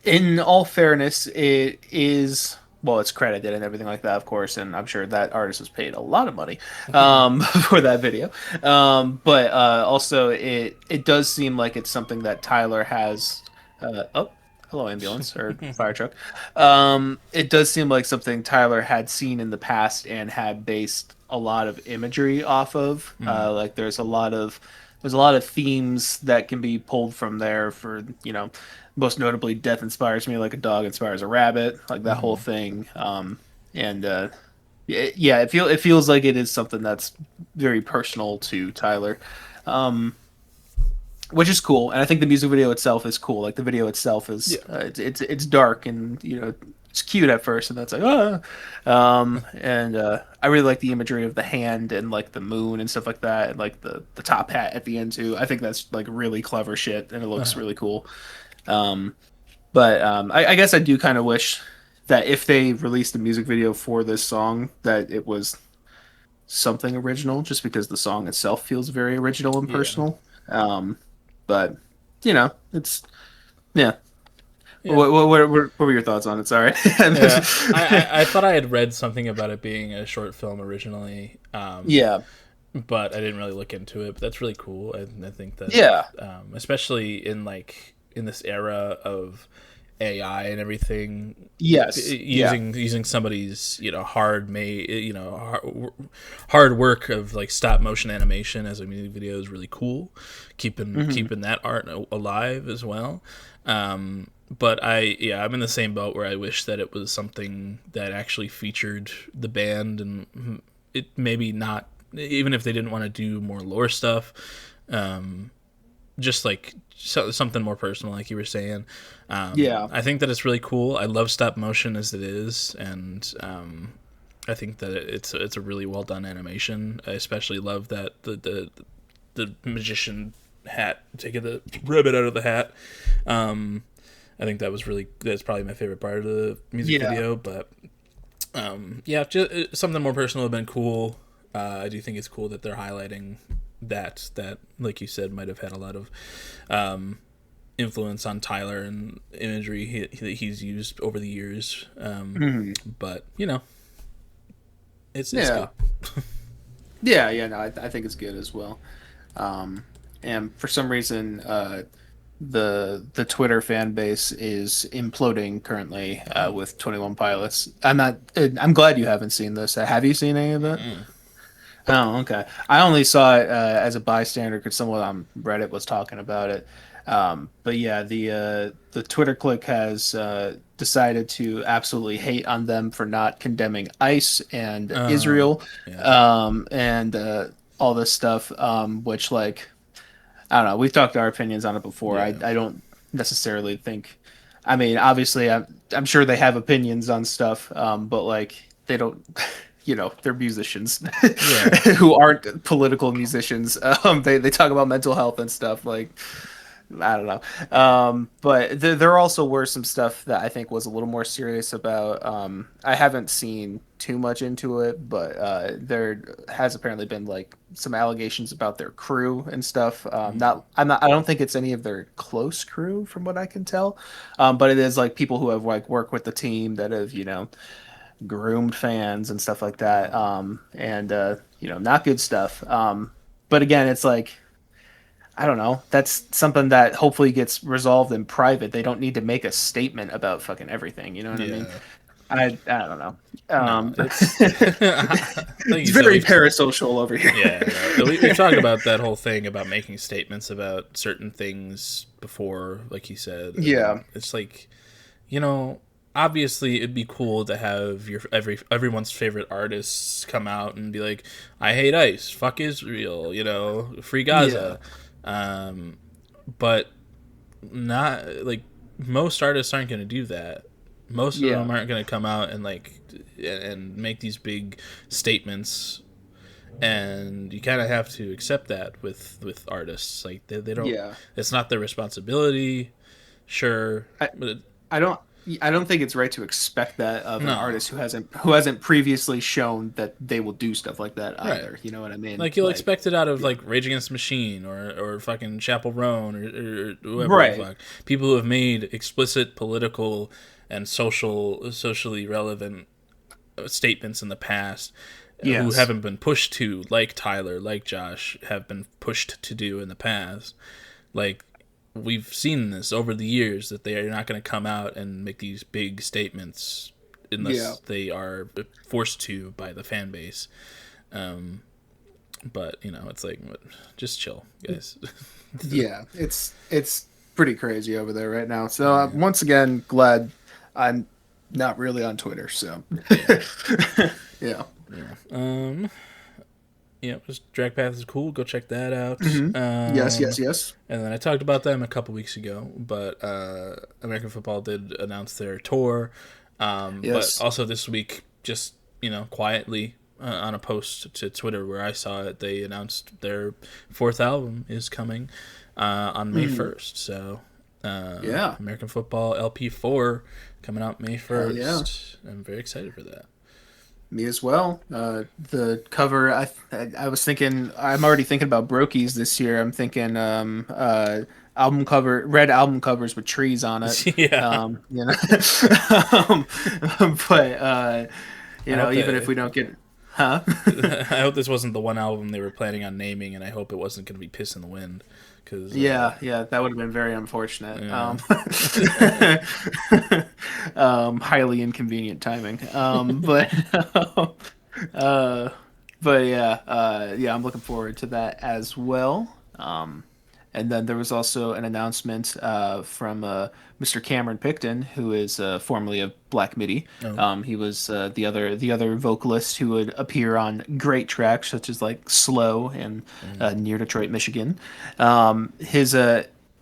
in all fairness, it is, well, it's credited and everything like that, of course, and I'm sure that artist was paid a lot of money for that video. But also, it does seem like it's something that Tyler has. Oh, hello, ambulance or fire truck. It does seem like something Tyler had seen in the past and had based a lot of imagery off of. Like there's a lot of themes that can be pulled from there for most notably death inspires me like a dog inspires a rabbit, like that whole thing. And yeah, it feels like it is something that's very personal to Tyler, um, which is cool. And I think the music video itself is cool. Like the video itself is Yeah. it's dark and it's cute at first, and that's like and I really like the imagery of the hand and like the moon and stuff like that, and like the top hat at the end too. I think that's like really clever shit, and it looks really cool. Um, but I guess I do kind of wish that if they released a music video for this song, that it was something original, just because the song itself feels very original and Yeah. personal. But it's yeah. Yeah. What were your thoughts on it? Sorry. Yeah. I thought I had read something about it being a short film originally. Yeah, But I didn't really look into it. But that's really cool. I think that, yeah, especially in in this era of AI and everything, yes, yeah, using somebody's hard made hard work of like stop motion animation as a music video is really cool. hmm Keeping that art alive as well. But I'm in the same boat where I wish that it was something that actually featured the band, and it maybe not, even if they didn't want to do more lore stuff, just like something more personal, like you were saying. Yeah. I think that it's really cool. I love stop motion as it is, and I think that it's a really well done animation. I especially love that the magician hat, taking the ribbon out of the hat. I think that's probably my favorite part of the music video. But yeah, just, something more personal would have been cool. I do think it's cool that they're highlighting that like you said might have had a lot of influence on Tyler and imagery he's used over the years. But you know, it's good. Yeah, no, I think it's good as well. And for some reason, the Twitter fan base is imploding currently with 21 Pilots. I'm glad you haven't seen this. Have you seen any of it? Oh, okay. I only saw it as a bystander because someone on Reddit was talking about it. But yeah, the Twitter clique has decided to absolutely hate on them for not condemning ICE and Israel, and all this stuff. Which, like, I don't know. We've talked our opinions on it before. I don't necessarily think. I mean, obviously, I'm sure they have opinions on stuff, but like they don't. You know, they're musicians who aren't political musicians. They talk about mental health and stuff. Like, I don't know. But there also were some stuff that I think was a little more serious about. I haven't seen too much into it, but there has apparently been like some allegations about their crew and stuff. I don't think it's any of their close crew from what I can tell. But it is like people who have like worked with the team that have, groomed fans and stuff like that, and not good stuff. But again, it's like, I don't know, that's something that hopefully gets resolved in private. They don't need to make a statement about fucking everything, you know what I mean? I don't know. It's very parasocial over here. Yeah, we've talked about that whole thing about making statements about certain things before, like you said. It's like, obviously it'd be cool to have everyone's favorite artists come out and be like, I hate ICE, fuck Israel, free Gaza. But not like most artists aren't going to do that. Most of them aren't going to come out and and make these big statements, and you kind of have to accept that with artists. Like they don't. It's not their responsibility. Sure, I don't think it's right to expect that of an artist who hasn't previously shown that they will do stuff like that either. Right. You know what I mean? Like you'll expect it out of like Rage Against the Machine or fucking Chappell Roan or whoever. Right. The fuck. People who have made explicit political and socially relevant statements in the past. Yes. Who haven't been pushed to, like Tyler, like Josh, have been pushed to do in the past. Like, we've seen this over the years that they are not going to come out and make these big statements unless they are forced to by the fan base. But it's like, just chill, guys. Yeah, it's pretty crazy over there right now. So once again, glad I'm not really on Twitter. So yeah. Just Drag Path is cool. Go check that out. Mm-hmm. Yes. And then I talked about them a couple weeks ago, but American Football did announce their tour. But also this week, just quietly on a post to Twitter where I saw it, they announced their fourth album is coming on May 1st. So American Football LP4 coming out May 1st. I'm very excited for that. Me as well. The cover, I was thinking, I'm already thinking about Brokies this year. I'm thinking album cover, red album covers with trees on it. But even if we don't get, I hope this wasn't the one album they were planning on naming, and I hope it wasn't going to be Piss in the Wind. Cause, that would have been very unfortunate. Highly inconvenient timing. But I'm looking forward to that as well. And then there was also an announcement from Mr. Cameron Picton, who is formerly of Black Midi. Oh. He was the other vocalist who would appear on great tracks such as like "Slow" and "Near Detroit, Michigan." His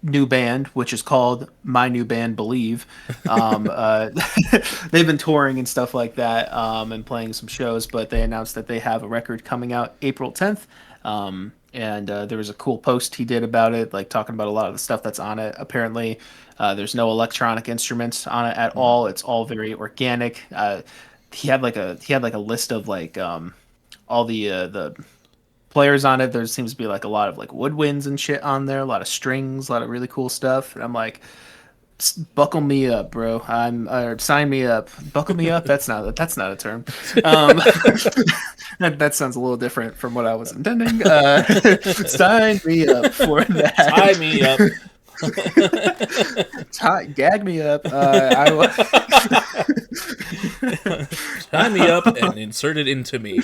new band, which is called My New Band Believe. They've been touring and stuff like that, and playing some shows, but they announced that they have a record coming out April 10th. And there was a cool post he did about it, like talking about a lot of the stuff that's on it. Apparently, there's no electronic instruments on it at all. It's all very organic. He had like a list of like all the players on it. There seems to be like a lot of like woodwinds and shit on there, a lot of strings, a lot of really cool stuff. And I'm like, buckle me up, bro. Or sign me up. Buckle me up. That's not a term. That sounds a little different from what I was intending. Sign me up for that. Tie me up. Gag me up. Tie me up and insert it into me,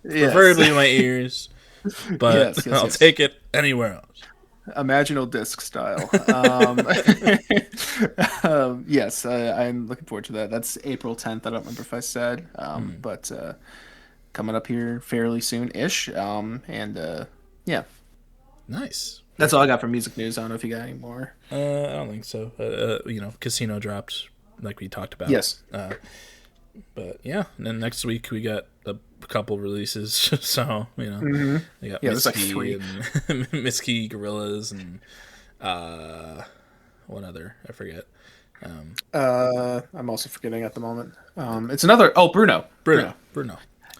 preferably in my ears. But I'll take it anywhere else. Imaginal disc style. Yes, I'm looking forward to that. That's April 10th. I don't remember if I said, but coming up here fairly soon-ish. Yeah. Nice. That's all I got for music news. I don't know if you got any more. I don't think so. Casino dropped, like we talked about. Yes. But yeah, and then next week we got a couple releases. So we got there's like 3 and Mitski, Gorillas, and one other I forget. I'm also forgetting at the moment. It's another. Oh, Bruno.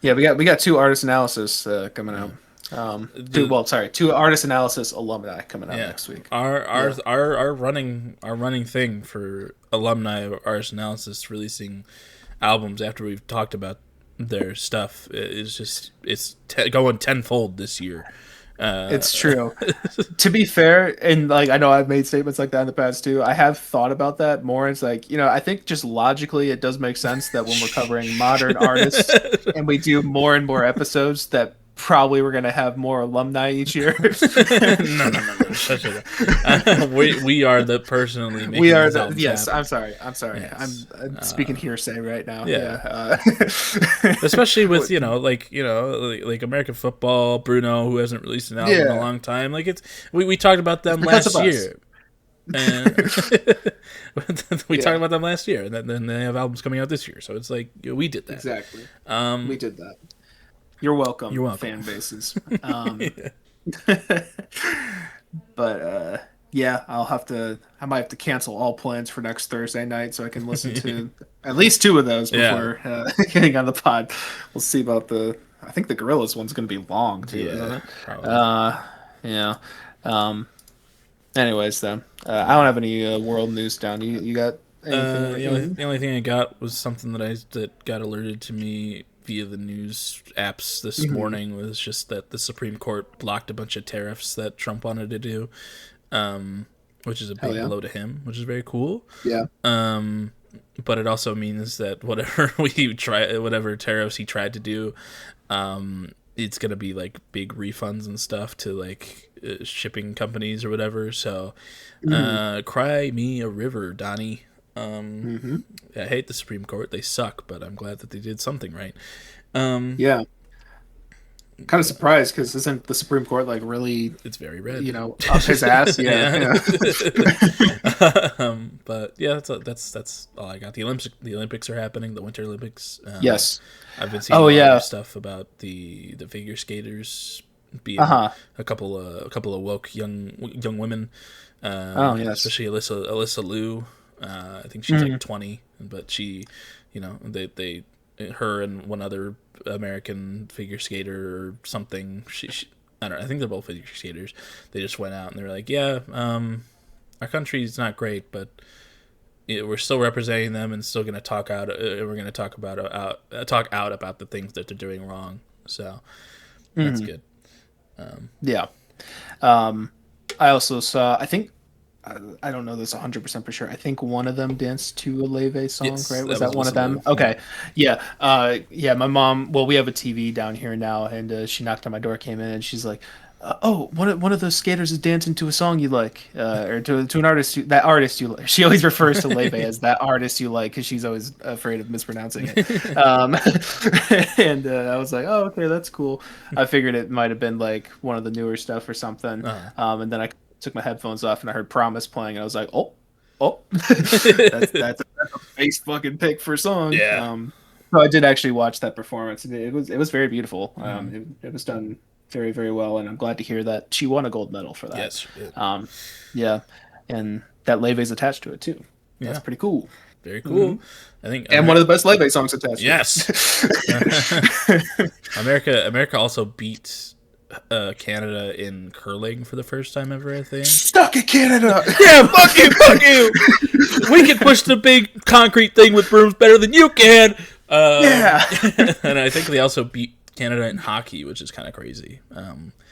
Yeah, we got 2 artist analysis coming out. 2 artist analysis alumni coming out next week. Our running thing for alumni artist analysis releasing albums after we've talked about their stuff is just going tenfold this year. It's true. To be fair, and like I know I've made statements like that in the past too. I have thought about that more. It's like, I think just logically it does make sense that when we're covering modern artists and we do more and more episodes, that probably we're gonna have more alumni each year. No. We are the personally making. We are the yes. Happen. I'm sorry. Yes. I'm speaking hearsay right now. Yeah. Especially with like American football, Bruno, who hasn't released an album in a long time. Like we talked about them last year. And we talked about them last year, and then they have albums coming out this year. So it's like we did that. Exactly. We did that. You're welcome. Fan bases. But I might have to cancel all plans for next Thursday night so I can listen to at least 2 of those before getting on the pod. We'll see about I think the Gorillas one's going to be long too, isn't it? Probably. Anyways, then I don't have any world news down. You got anything? The only thing I got was something that got alerted to me via the news apps this morning, was just that the Supreme Court blocked a bunch of tariffs that Trump wanted to do, which is a big blow to him, which is very cool. Yeah. But it also means that whatever tariffs he tried to do, it's gonna be like big refunds and stuff to like shipping companies or whatever. So, cry me a river, Donnie. I hate the Supreme Court. They suck, but I'm glad that they did something right. Yeah. Kind of surprised because isn't the Supreme Court like really? It's very red. Up his ass. Yeah. But yeah, that's all I got. The Olympics are happening. The Winter Olympics. Yes. I've been seeing a lot of stuff about the figure skaters being a couple of woke young women. Especially Alyssa Liu. I think she's like 20, but she, her and one other American figure skater or something. She I don't know. I think they're both figure skaters. They just went out and they're like, our country's not great, but we're still representing them and still going to talk out. We're going to talk out about the things that they're doing wrong. So that's good. I also saw. I think. I don't know this 100% for sure. I think one of them danced to a Leve song, right? Was that one of them? Okay. Yeah. My mom, well, we have a TV down here now, and she knocked on my door, came in, and she's like, one of those skaters is dancing to a song you like, or to an artist that artist you like. She always refers to Leve as that artist you like because she's always afraid of mispronouncing it. And I was like, oh, okay, that's cool. I figured it might have been like one of the newer stuff or something. And then I took my headphones off and I heard Promise playing, and I was like, oh, that's a face fucking pick for a song. Yeah. So I did actually watch that performance. It was very beautiful. It was done very, very well, and I'm glad to hear that she won a gold medal for that. Yes. Yeah. Yeah, and that Leve's attached to it too. That's Yeah. pretty cool. Very cool. I think And one of the best Leve songs attached. Yes. To it. America also beat Canada in curling for the first time ever, I think. Stuck in Canada. Yeah, fuck you. We can push the big concrete thing with brooms better than you can. Yeah. And I think they also beat Canada in hockey, which is kind of crazy.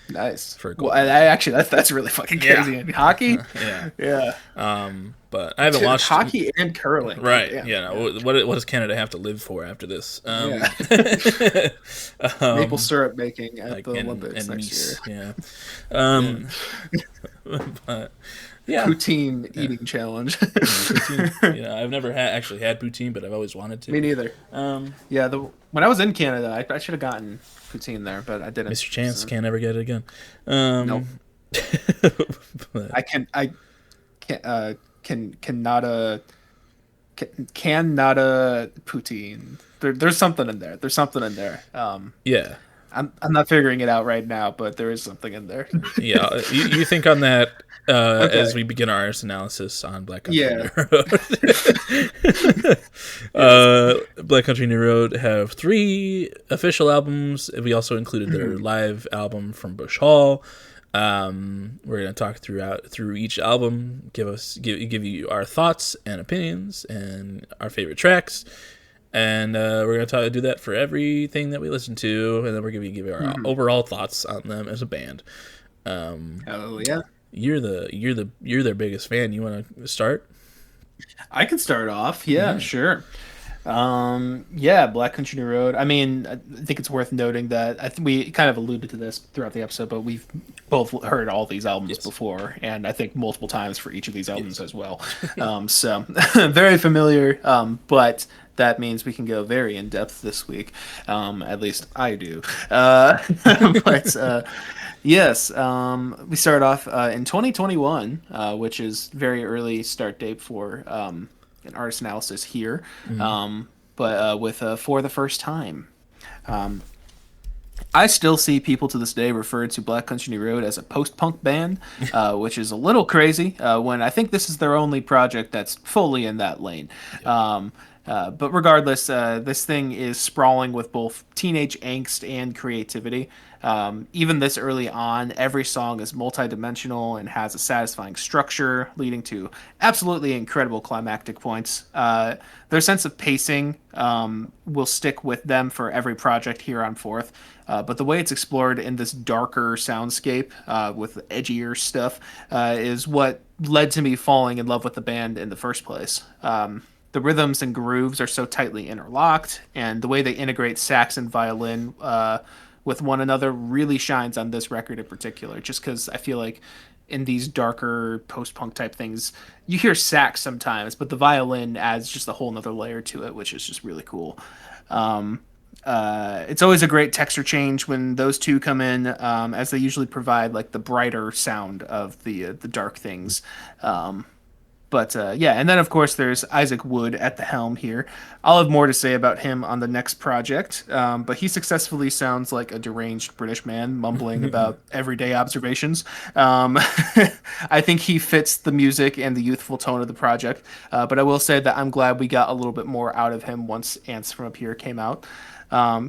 Nice. For a Well, goal. actually, that's really fucking crazy. Yeah. In hockey. Yeah. Yeah. But I haven't watched hockey and curling. Right. Damn. Yeah. No, what does Canada have to live for after this? Yeah. Maple syrup making at the Olympics next year. Yeah. But yeah. Poutine eating challenge. Poutine. Yeah, I've never actually had poutine, but I've always wanted to. Me neither. Yeah, when I was in Canada, I should have gotten poutine there, but I didn't. Mr. Chance can't ever get it again. Nope. But, can not a poutine. There's something in there. There's something in there. yeah. I'm not figuring it out right now, but there is something in there. Yeah. You think on that Okay. as we begin our artist analysis on Black Country Yeah. New Road. Black Country New Road have 3 official albums. We also included their live album from Bush Hall. We're gonna talk through each album, give you our thoughts and opinions and our favorite tracks, and we're gonna do that for everything that we listen to, and then we're gonna give you our overall thoughts on them as a band. Oh yeah. You're their biggest fan. You want to start? I can start off. Yeah, sure. Yeah, Black Country New Road. I mean, I think it's worth noting that I think we kind of alluded to this throughout the episode, but we've both heard all these albums before, and I think multiple times for each of these albums as well. So very familiar, but that means we can go very in depth this week. At least I do. But yes, we start off in 2021, which is very early start date for an artist analysis here, but with For the First Time. I still see people to this day refer to Black Country New Road as a post-punk band, which is a little crazy when I think this is their only project that's fully in that lane. But regardless, this thing is sprawling with both teenage angst and creativity. Even this early on, every song is multidimensional and has a satisfying structure, leading to absolutely incredible climactic points. Their sense of pacing will stick with them for every project here on forth. But the way it's explored in this darker soundscape with edgier stuff is what led to me falling in love with the band in the first place. The rhythms and grooves are so tightly interlocked, and the way they integrate sax and violin with one another really shines on this record in particular, just because I feel like in these darker post-punk type things, you hear sax sometimes, but the violin adds just a whole nother layer to it, which is just really cool. It's always a great texture change when those two come in, as they usually provide like the brighter sound of the dark things. But yeah, and then of course there's Isaac Wood at the helm here. I'll have more to say about him on the next project, but he successfully sounds like a deranged British man mumbling about everyday observations. I think he fits the music and the youthful tone of the project, but I will say that I'm glad we got a little bit more out of him once Ants from Up Here came out.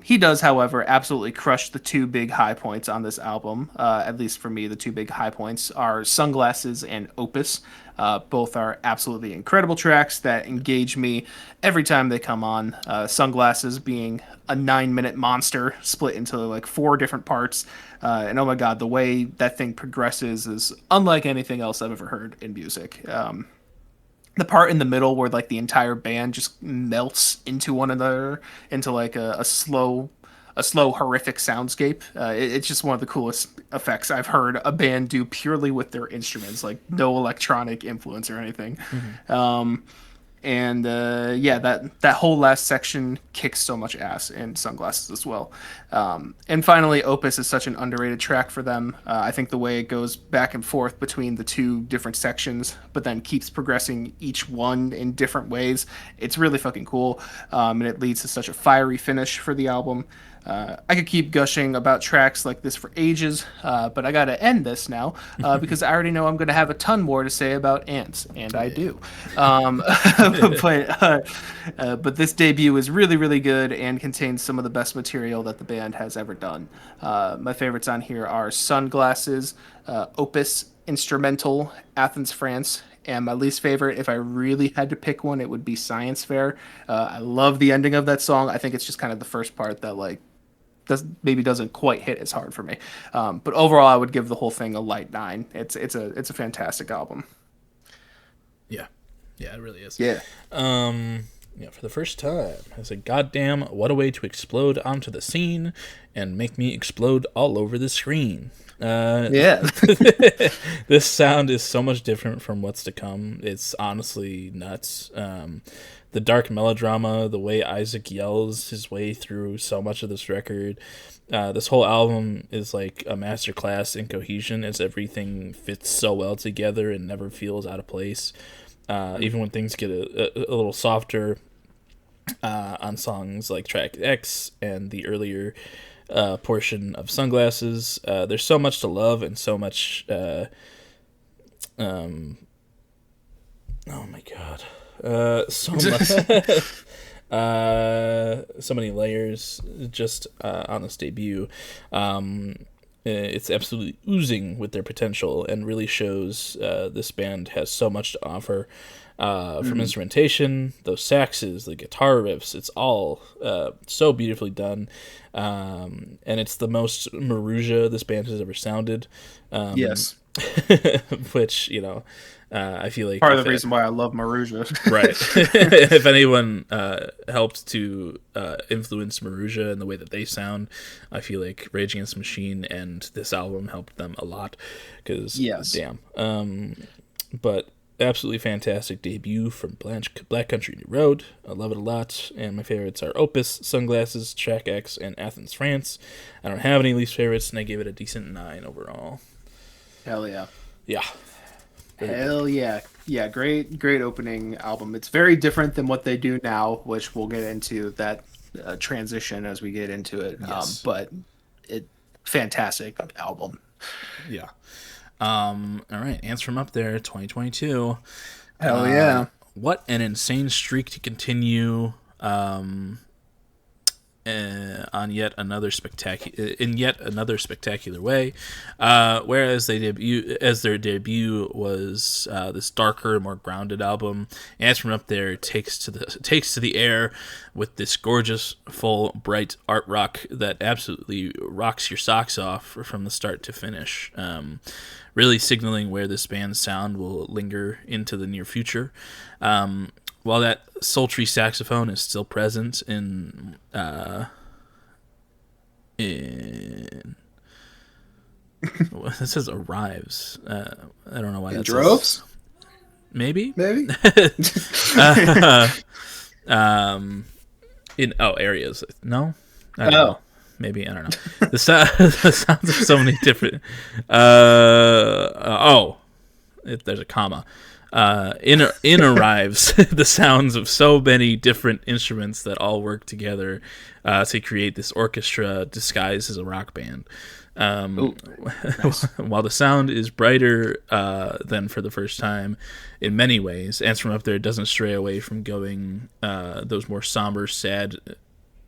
He does, however, absolutely crush the 2 big high points on this album. At least for me, the 2 big high points are Sunglasses and Opus. Both are absolutely incredible tracks that engage me every time they come on. Sunglasses being a 9-minute monster split into like 4 different parts. And oh my god, the way that thing progresses is unlike anything else I've ever heard in music. The part in the middle where like the entire band just melts into one another into like a slow a slow, horrific soundscape. It's just one of the coolest effects I've heard a band do purely with their instruments, like no electronic influence or anything. Mm-hmm. And yeah, that whole last section kicks so much ass in Sunglasses as well. And finally, Opus is such an underrated track for them. I think the way it goes back and forth between the two different sections, but then keeps progressing each one in different ways, it's really fucking cool. And it leads to such a fiery finish for the album. I could keep gushing about tracks like this for ages, but I gotta end this now because I already know I'm gonna have a ton more to say about Ants, and I do. But this debut is really, really good and contains some of the best material that the band has ever done. My favorites on here are Sunglasses, Opus, Instrumental, Athens, France, and my least favorite, if I really had to pick one, it would be Science Fair. I love the ending of that song. I think it's just kind of the first part that doesn't quite hit as hard for me. But overall, I would give the whole thing a light 9. It's a fantastic album. Yeah, it really is. Yeah. Yeah, for the first time, I said, "Goddamn, what a way to explode onto the scene and make me explode all over the screen." Yeah. This sound is so much different from what's to come. It's honestly nuts. The dark melodrama, the way Isaac yells his way through so much of this record. This whole album is like a masterclass in cohesion, as everything fits so well together and never feels out of place. Even when things get a little softer on songs like track X and the earlier portion of Sunglasses, there's so much to love and so much oh my god, so much so many layers just on this debut. It's absolutely oozing with their potential and really shows this band has so much to offer. From instrumentation, those saxes, the guitar riffs, it's all so beautifully done. And it's the most Maruja this band has ever sounded. Yes. Which, I feel like part of the reason why I love Maruja. Right. If anyone helped to influence Maruja in the way that they sound, I feel like Rage Against the Machine and this album helped them a lot. Because, damn. But absolutely fantastic debut from Black Country New Road. I love it a lot. And my favorites are Opus, Sunglasses, Track X, and Athens, France. I don't have any least favorites, and I gave it a decent 9 overall. Hell yeah. Yeah. Hell yeah. Yeah, great opening album. It's very different than what they do now, which we'll get into that transition as we get into it. Yes. But fantastic album. Yeah. All right, Ants from Up There, 2022. Hell yeah. What an insane streak to continue on yet another spectacular way. Whereas their debut was this darker, more grounded album, Ants from Up There takes to the air with this gorgeous, full, bright art rock that absolutely rocks your socks off from the start to finish. Really signaling where this band's sound will linger into the near future. While that sultry saxophone is still present in this says arrives. I don't know why that droves. Maybe. In areas. No, I don't know. Maybe, I don't know. The sounds are so many different. There's a comma. In arrives the sounds of so many different instruments that all work together to create this orchestra disguised as a rock band. Nice. While the sound is brighter than for the first time in many ways, Ants from Up There doesn't stray away from going those more somber, sad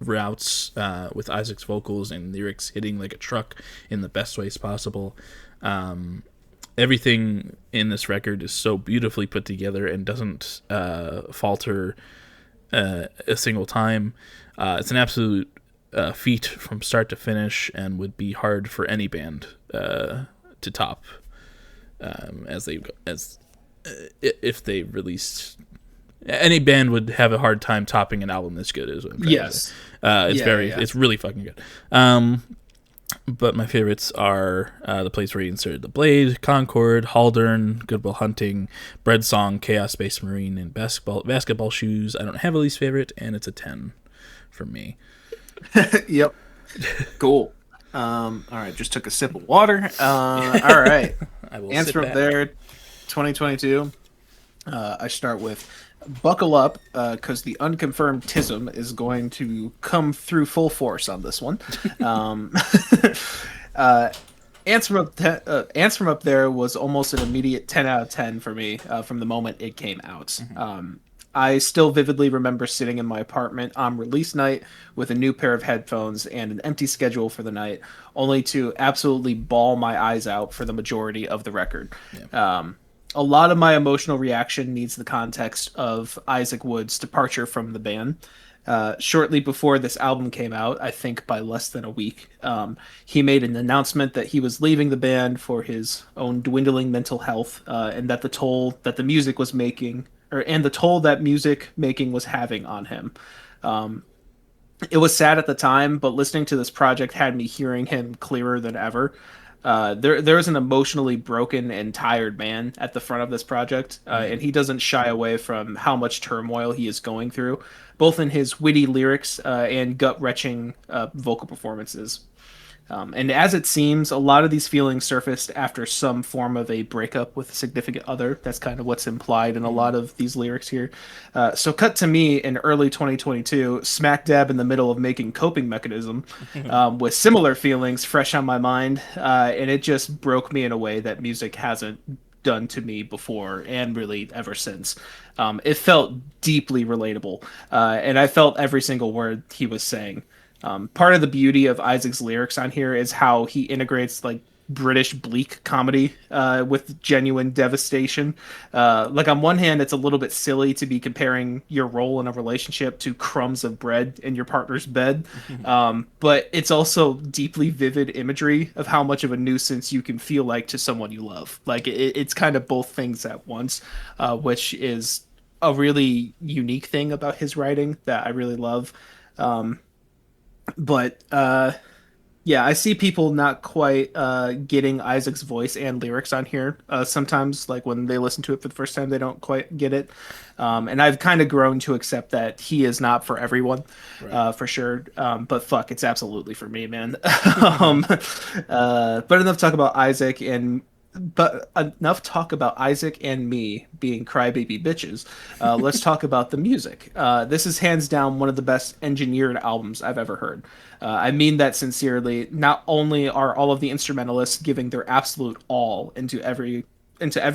routes with Isaac's vocals and lyrics hitting like a truck in the best ways possible. Everything in this record is so beautifully put together and doesn't falter a single time. It's an absolute feat from start to finish and would be hard for any band to top if they released Any band would have a hard time topping an album this good. Is what I'm trying to say. Yes. It's really fucking good. But my favorites are the place where he inserted the blade, Concord, Haldern, Good Will Hunting, Bread Song, Chaos Space Marine, and Basketball Shoes. I don't have a least favorite, and it's a 10 for me. Yep. Cool. All right, just took a sip of water. All right. I will Answer up there, 2022. I start with buckle up, because the unconfirmed tism is going to come through full force on this one. Ants from Up There was almost an immediate 10 out of 10 for me from the moment it came out. Mm-hmm. I still vividly remember sitting in my apartment on release night with a new pair of headphones and an empty schedule for the night, only to absolutely bawl my eyes out for the majority of the record. Yeah. A lot of my emotional reaction needs the context of Isaac Wood's departure from the band. Shortly before this album came out, I think by less than a week, he made an announcement that he was leaving the band for his own dwindling mental health, and that the toll that the music was making, and the toll that music making was having on him. It was sad at the time, but listening to this project had me hearing him clearer than ever. There is an emotionally broken and tired man at the front of this project, and he doesn't shy away from how much turmoil he is going through, both in his witty lyrics and gut-wrenching vocal performances. And as it seems, a lot of these feelings surfaced after some form of a breakup with a significant other. That's kind of what's implied in a lot of these lyrics here. So cut to me in early 2022, smack dab in the middle of making Coping Mechanism, with similar feelings fresh on my mind. And it just broke me in a way that music hasn't done to me before and really ever since. It felt deeply relatable. And I felt every single word he was saying. Part of the beauty of Isaac's lyrics on here is how he integrates like British bleak comedy with genuine devastation. Like on one hand, it's a little bit silly to be comparing your role in a relationship to crumbs of bread in your partner's bed, but it's also deeply vivid imagery of how much of a nuisance you can feel like to someone you love. Like it's kind of both things at once, which is a really unique thing about his writing that I really love. But yeah, I see people not quite getting Isaac's voice and lyrics on here. Sometimes, like when they listen to it for the first time, they don't quite get it. And I've kind of grown to accept that he is not for everyone, right. For sure. But fuck, it's absolutely for me, man. But enough talk about Isaac and. But enough talk about Isaac and me being crybaby bitches. Let's talk about the music. This is hands down one of the best engineered albums I've ever heard. I mean that sincerely. Not only are all of the instrumentalists giving their absolute all into every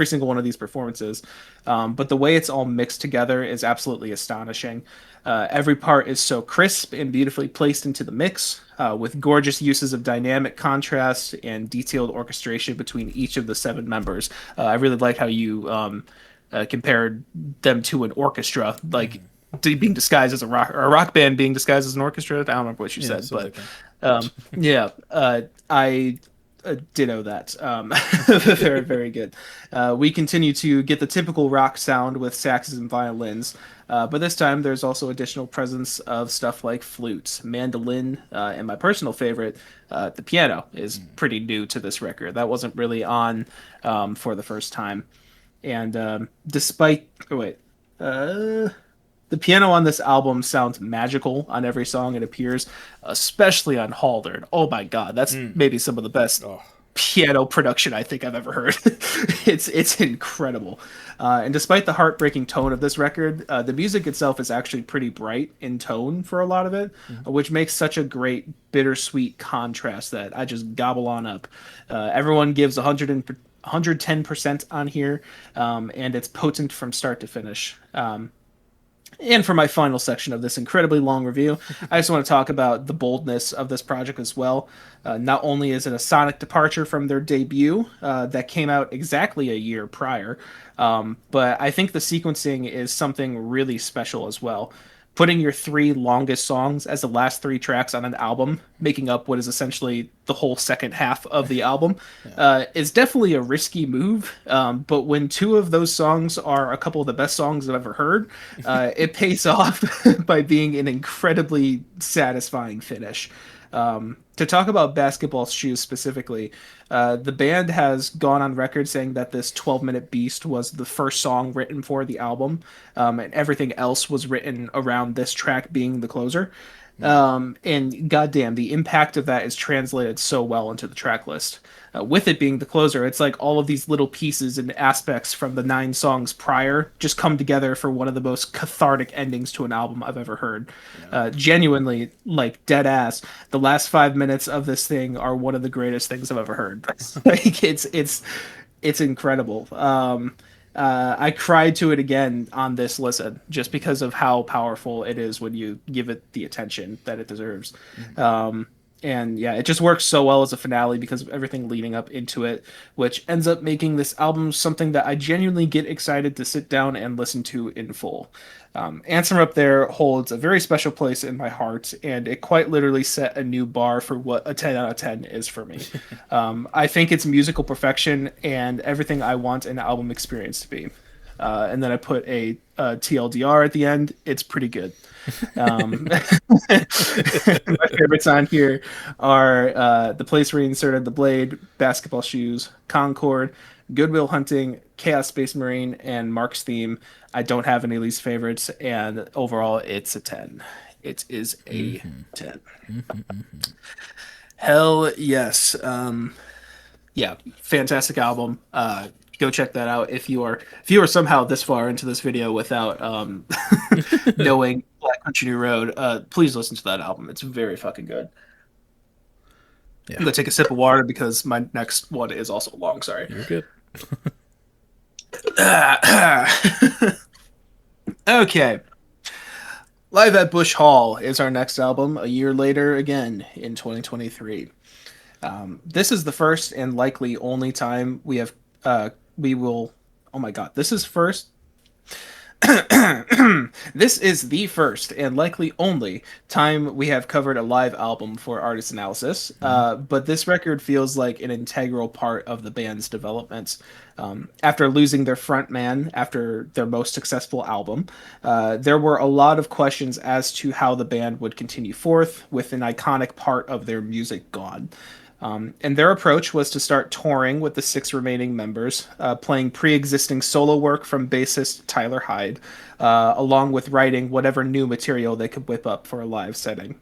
single one of these performances, but the way it's all mixed together is absolutely astonishing. Every part is so crisp and beautifully placed into the mix, with gorgeous uses of dynamic contrast and detailed orchestration between each of the 7 members. I really like how you compared them to an orchestra, like being disguised as a rock band being disguised as an orchestra. I don't remember what you said, but I ditto that. Very, very good. We continue to get the typical rock sound with saxes and violins, but this time there's also additional presence of stuff like flutes, mandolin, and my personal favorite, the piano is pretty new to this record. That wasn't really on for the first time. And the piano on this album sounds magical on every song it appears, especially on Haldern. Oh my god, that's maybe some of the best piano production I think I've ever heard. It's incredible. And despite the heartbreaking tone of this record, the music itself is actually pretty bright in tone for a lot of it, which makes such a great bittersweet contrast that I just gobble on up. Everyone gives 110% on here, and it's potent from start to finish. And for my final section of this incredibly long review, I just want to talk about the boldness of this project as well. Not only is it a sonic departure from their debut that came out exactly a year prior, but I think the sequencing is something really special as well. putting your three longest songs as the last three tracks on an album, making up what is essentially the whole second half of the album, is definitely a risky move. But when two of those songs are a couple of the best songs I've ever heard, it pays off by being an incredibly satisfying finish. To talk about Basketball Shoes specifically, the band has gone on record saying that this 12-minute beast was the first song written for the album, and everything else was written around this track being the closer. And goddamn, the impact of that is translated so well into the track list. With it being the closer, it's like all of these little pieces and aspects from the 9 songs prior just come together for one of the most cathartic endings to an album I've ever heard. Genuinely, like dead ass, the last 5 minutes of this thing are one of the greatest things I've ever heard. Like it's incredible. I cried to it again on this listen just because of how powerful it is when you give it the attention that it deserves. And yeah, it just works so well as a finale because of everything leading up into it, which ends up making this album something that I genuinely get excited to sit down and listen to in full. Answer Up There holds a very special place in my heart, and it quite literally set a new bar for what a 10 out of 10 is for me. I think it's musical perfection and everything I want an album experience to be. And then I put a TLDR at the end. It's pretty good. My favorites on here are The Place Where You Inserted the Blade, Basketball Shoes, Concord, Goodwill Hunting, Chaos Space Marine, and Mark's Theme. I don't have any least favorites, and overall, it's a 10. It is a 10. Hell yes. Yeah, fantastic album. Go check that out if you are somehow this far into this video without knowing Black Country New Road. Please listen to that album. It's very fucking good. Yeah. I'm gonna take a sip of water because my next one is also long. Sorry. You're good. Okay. Live at Busch Hall is our next album. A year later, again in 2023. This is the first and likely only time we will. Oh my god! This is first. This is the first and likely only time we have covered a live album for Artist Analysis, but this record feels like an integral part of the band's development. After losing their frontman after their most successful album, there were a lot of questions as to how the band would continue forth with an iconic part of their music gone. And their approach was to start touring with the 6 remaining members, playing pre-existing solo work from bassist Tyler Hyde, along with writing whatever new material they could whip up for a live setting.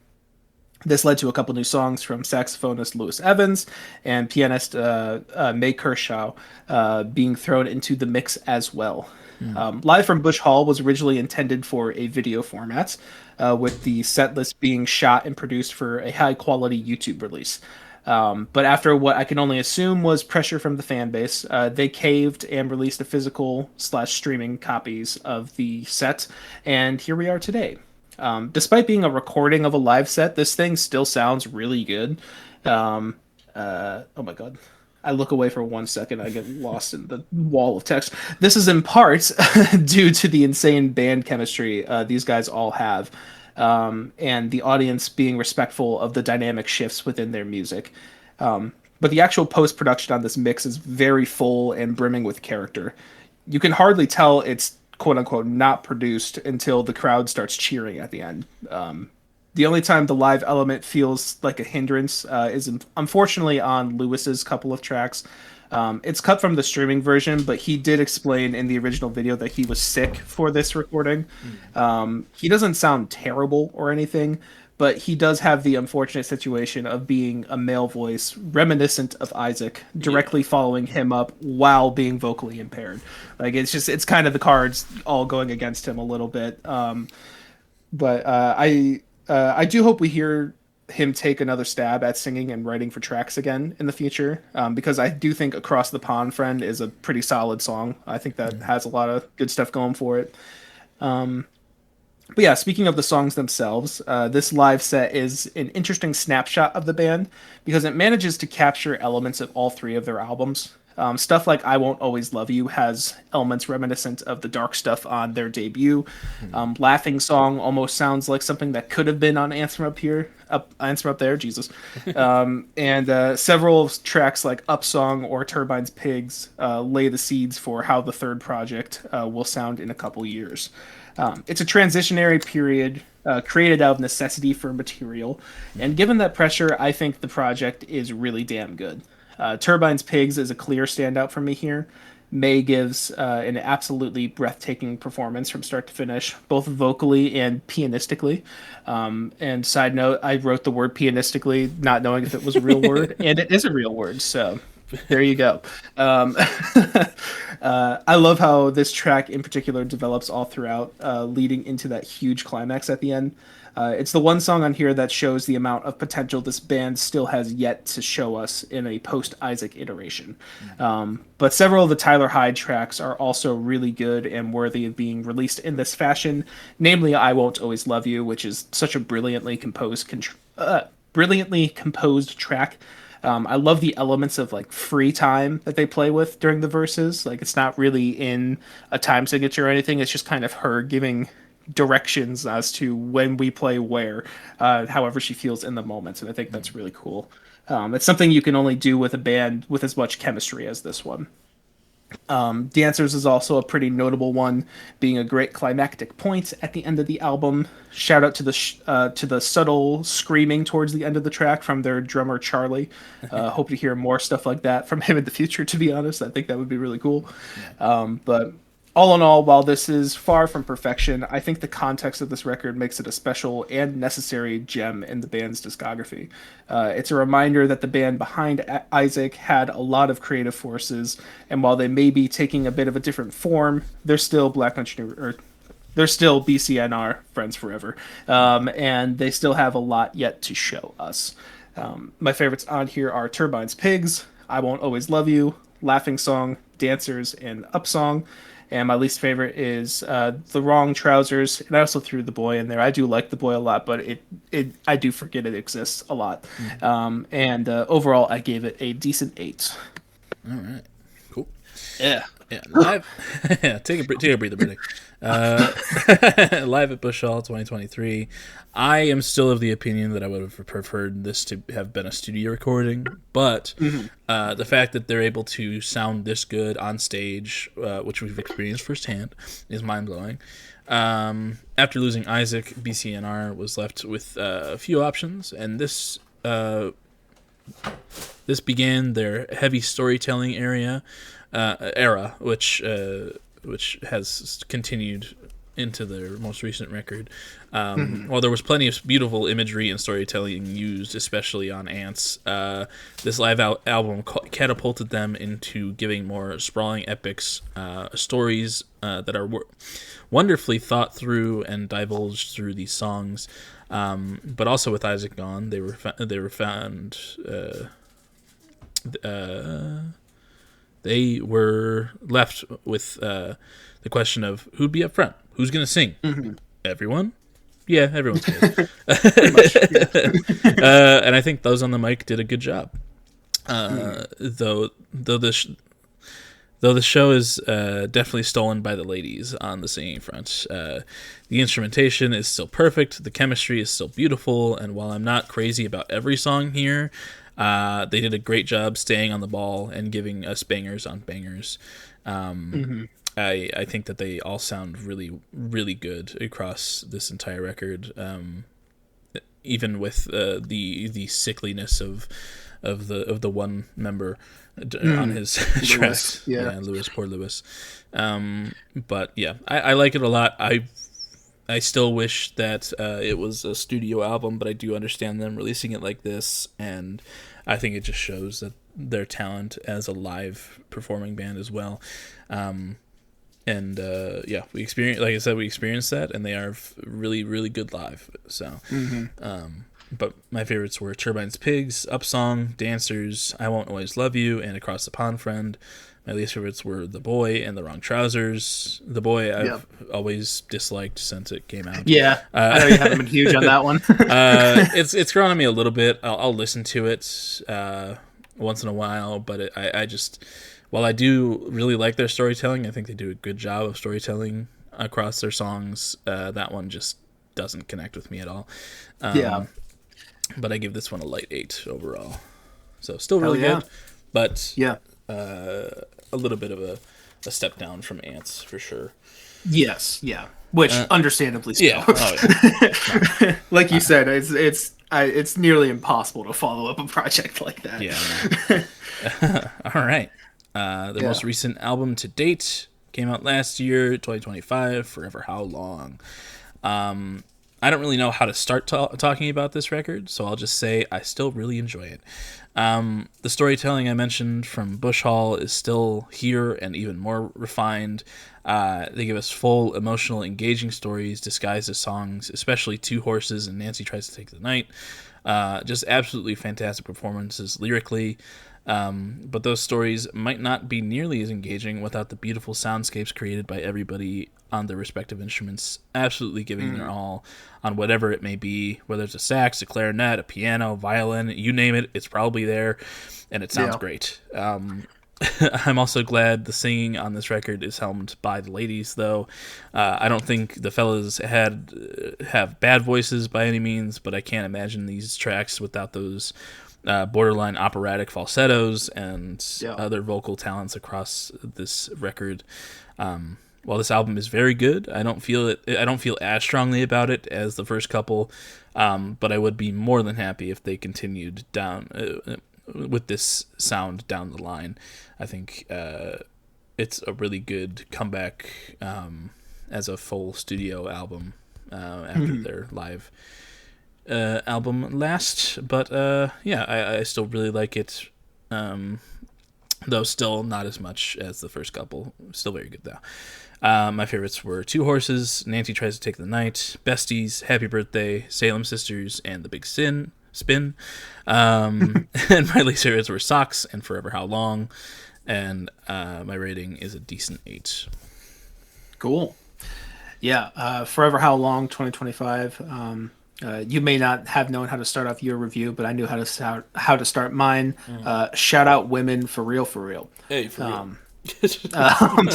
This led to a couple new songs from saxophonist Lewis Evans and pianist May Kershaw being thrown into the mix as well. Live from Busch Hall was originally intended for a video format, with the set list being shot and produced for a high-quality YouTube release. But after what I can only assume was pressure from the fan base, they caved and released a physical/streaming copies of the set, and here we are today. Despite being a recording of a live set, this thing still sounds really good. Oh my god. I look away for 1 second, I get lost in the wall of text. This is in part due to the insane band chemistry these guys all have. And the audience being respectful of the dynamic shifts within their music. But the actual post-production on this mix is very full and brimming with character. You can hardly tell it's quote-unquote not produced until the crowd starts cheering at the end. The only time the live element feels like a hindrance is unfortunately on Lewis's couple of tracks. It's cut from the streaming version, but he did explain in the original video that he was sick for this recording. He doesn't sound terrible or anything, but he does have the unfortunate situation of being a male voice reminiscent of Isaac, directly following him up while being vocally impaired. Like it's kind of the cards all going against him a little bit. But I do hope we hear him take another stab at singing and writing for tracks again in the future, because I do think Across the Pond Friend is a pretty solid song. I think that has a lot of good stuff going for it. But yeah, speaking of the songs themselves, this live set is an interesting snapshot of the band because it manages to capture elements of all 3 of their albums. Stuff like I Won't Always Love You has elements reminiscent of the dark stuff on their debut. Laughing Song almost sounds like something that could have been on Anthem Up There, Jesus. And several tracks like Up Song or Turbine's Pigs lay the seeds for how the third project will sound in a couple years. It's a transitionary period created out of necessity for material, and given that pressure, I think the project is really damn good. Turbine's Pigs is a clear standout for me here. May gives an absolutely breathtaking performance from start to finish, both vocally and pianistically. And side note, I wrote the word pianistically, not knowing if it was a real word, and it is a real word, so there you go. I love how this track in particular develops all throughout, leading into that huge climax at the end. It's the one song on here that shows the amount of potential this band still has yet to show us in a post-Isaac iteration. But several of the Tyler Hyde tracks are also really good and worthy of being released in this fashion, namely I Won't Always Love You, which is such a brilliantly composed track. I love the elements of like free time that they play with during the verses. Like it's not really in a time signature or anything. It's just kind of her giving directions as to when we play where, however she feels in the moment. And I think that's really cool. It's something you can only do with a band with as much chemistry as this one. Dancers is also a pretty notable one, being a great climactic point at the end of the album. Shout out to the subtle screaming towards the end of the track from their drummer Charlie. Hope to hear more stuff like that from him in the future. To be honest, I think that would be really cool. But all in all, while this is far from perfection, I think the context of this record makes it a special and necessary gem in the band's discography. It's a reminder that the band behind Isaac had a lot of creative forces, and while they may be taking a bit of a different form, they're still they're still BCNR, friends forever, and they still have a lot yet to show us. My favorites on here are Turbine's Pigs, I Won't Always Love You, Laughing Song, Dancers, and Up Song. And my least favorite is The Wrong Trousers. And I also threw The Boy in there. I do like The Boy a lot, but I do forget it exists a lot. And overall, I gave it a decent 8. All right. Cool. Yeah. Yeah. Live. Yeah. Take a breather, Brittany. Live at Bush Hall 2023. I am still of the opinion that I would have preferred this to have been a studio recording, but the fact that they're able to sound this good on stage, which we've experienced firsthand, is mind-blowing. After losing Isaac, BCNR was left with a few options, and this began their heavy storytelling era, which has continued into their most recent record. While there was plenty of beautiful imagery and storytelling used, especially on Ants, this live album catapulted them into giving more sprawling epics, stories that are wonderfully thought through and divulged through these songs. But also with Isaac gone, they were found. They were left with the question of who'd be up front, who's going to sing. Everyone. Yeah, everyone's good. And I think those on the mic did a good job. Though the show is definitely stolen by the ladies on the singing front. The instrumentation is still perfect, the chemistry is still beautiful, and while I'm not crazy about every song here, they did a great job staying on the ball and giving us bangers on bangers. I think that they all sound really, really good across this entire record, even with the sickliness of the one member on his tracks. Yeah, Lewis, poor Lewis. But yeah, I like it a lot. I still wish that it was a studio album, but I do understand them releasing it like this, and I think it just shows that their talent as a live performing band as well. Yeah, we experienced that, and they are really, really good live. So, but my favorites were Turbine's Pigs, Up Song, Dancers, I Won't Always Love You, and Across the Pond Friend. My least favorites were The Boy and The Wrong Trousers. The Boy I've always disliked since it came out. Yeah, I know you haven't been huge on that one. It's grown on me a little bit. I'll listen to it once in a while, but I just while I do really like their storytelling, I think they do a good job of storytelling across their songs. That one just doesn't connect with me at all. Yeah. But I give this one a light 8 overall. So still Hell really yeah. good, but Yeah. a little bit of a step down from Ants for sure. Yes. Yeah. Which, understandably so. Yeah. Oh, yeah. Like you said, it's nearly impossible to follow up a project like that. Yeah. All right. The most recent album to date came out last year, 2025, Forever How Long. I don't really know how to start talking about this record, so I'll just say I still really enjoy it. The storytelling I mentioned from Bush Hall is still here and even more refined. They give us full, emotional, engaging stories disguised as songs, especially Two Horses and Nancy Tries to Take the Night. Just absolutely fantastic performances lyrically. But those stories might not be nearly as engaging without the beautiful soundscapes created by everybody on their respective instruments, absolutely giving their all on whatever it may be, whether it's a sax, a clarinet, a piano, violin, you name it, it's probably there, and it sounds great. I'm also glad the singing on this record is helmed by the ladies, though. I don't think the fellas have bad voices by any means, but I can't imagine these tracks without those borderline operatic falsettos and other vocal talents across this record. While this album is very good, I don't feel as strongly about it as the first couple, but I would be more than happy if they continued down with this sound down the line. I think it's a really good comeback as a full studio album after their live album last. But I still really like it, though still not as much as the first couple. Still very good though. My favorites were Two Horses, Nancy Tries to Take the Night, Besties, Happy Birthday, Salem Sisters, and The Big Spin. And my least favorites were Socks and Forever How Long. And my rating is a decent 8. Cool. Yeah, Forever How Long, 2025. You may not have known how to start off your review, but I knew how to start mine. Shout out women for real, for real. Hey, for real. On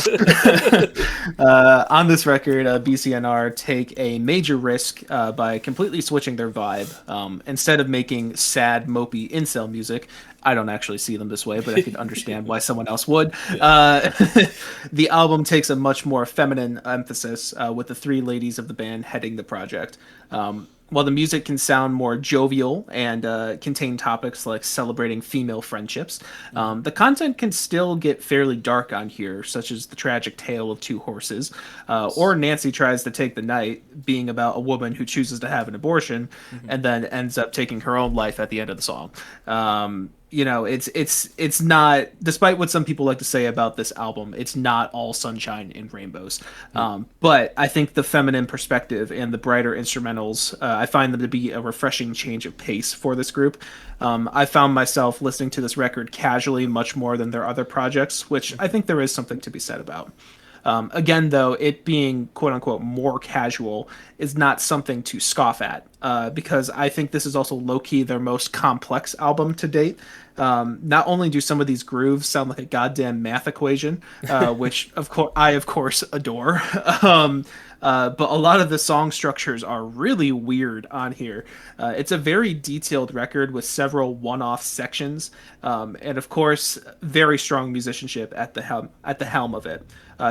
this record, BCNR take a major risk by completely switching their vibe. Instead of making sad, mopey incel music, I don't actually see them this way, but I can understand why someone else would. The album takes a much more feminine emphasis, with the three ladies of the band heading the project. While the music can sound more jovial and contain topics like celebrating female friendships, the content can still get fairly dark on here, such as the tragic tale of Two Horses, or Nancy Tries to Take the Night, being about a woman who chooses to have an abortion and then ends up taking her own life at the end of the song. It's not, despite what some people like to say about this album, it's not all sunshine and rainbows. But I think the feminine perspective and the brighter instrumentals, I find them to be a refreshing change of pace for this group. I found myself listening to this record casually much more than their other projects, which I think there is something to be said about. Again, though, it being quote-unquote more casual is not something to scoff at, because I think this is also low-key their most complex album to date. Not only do some of these grooves sound like a goddamn math equation, which of course adore, but a lot of the song structures are really weird on here. It's a very detailed record with several one-off sections, and of course, very strong musicianship at the helm of it.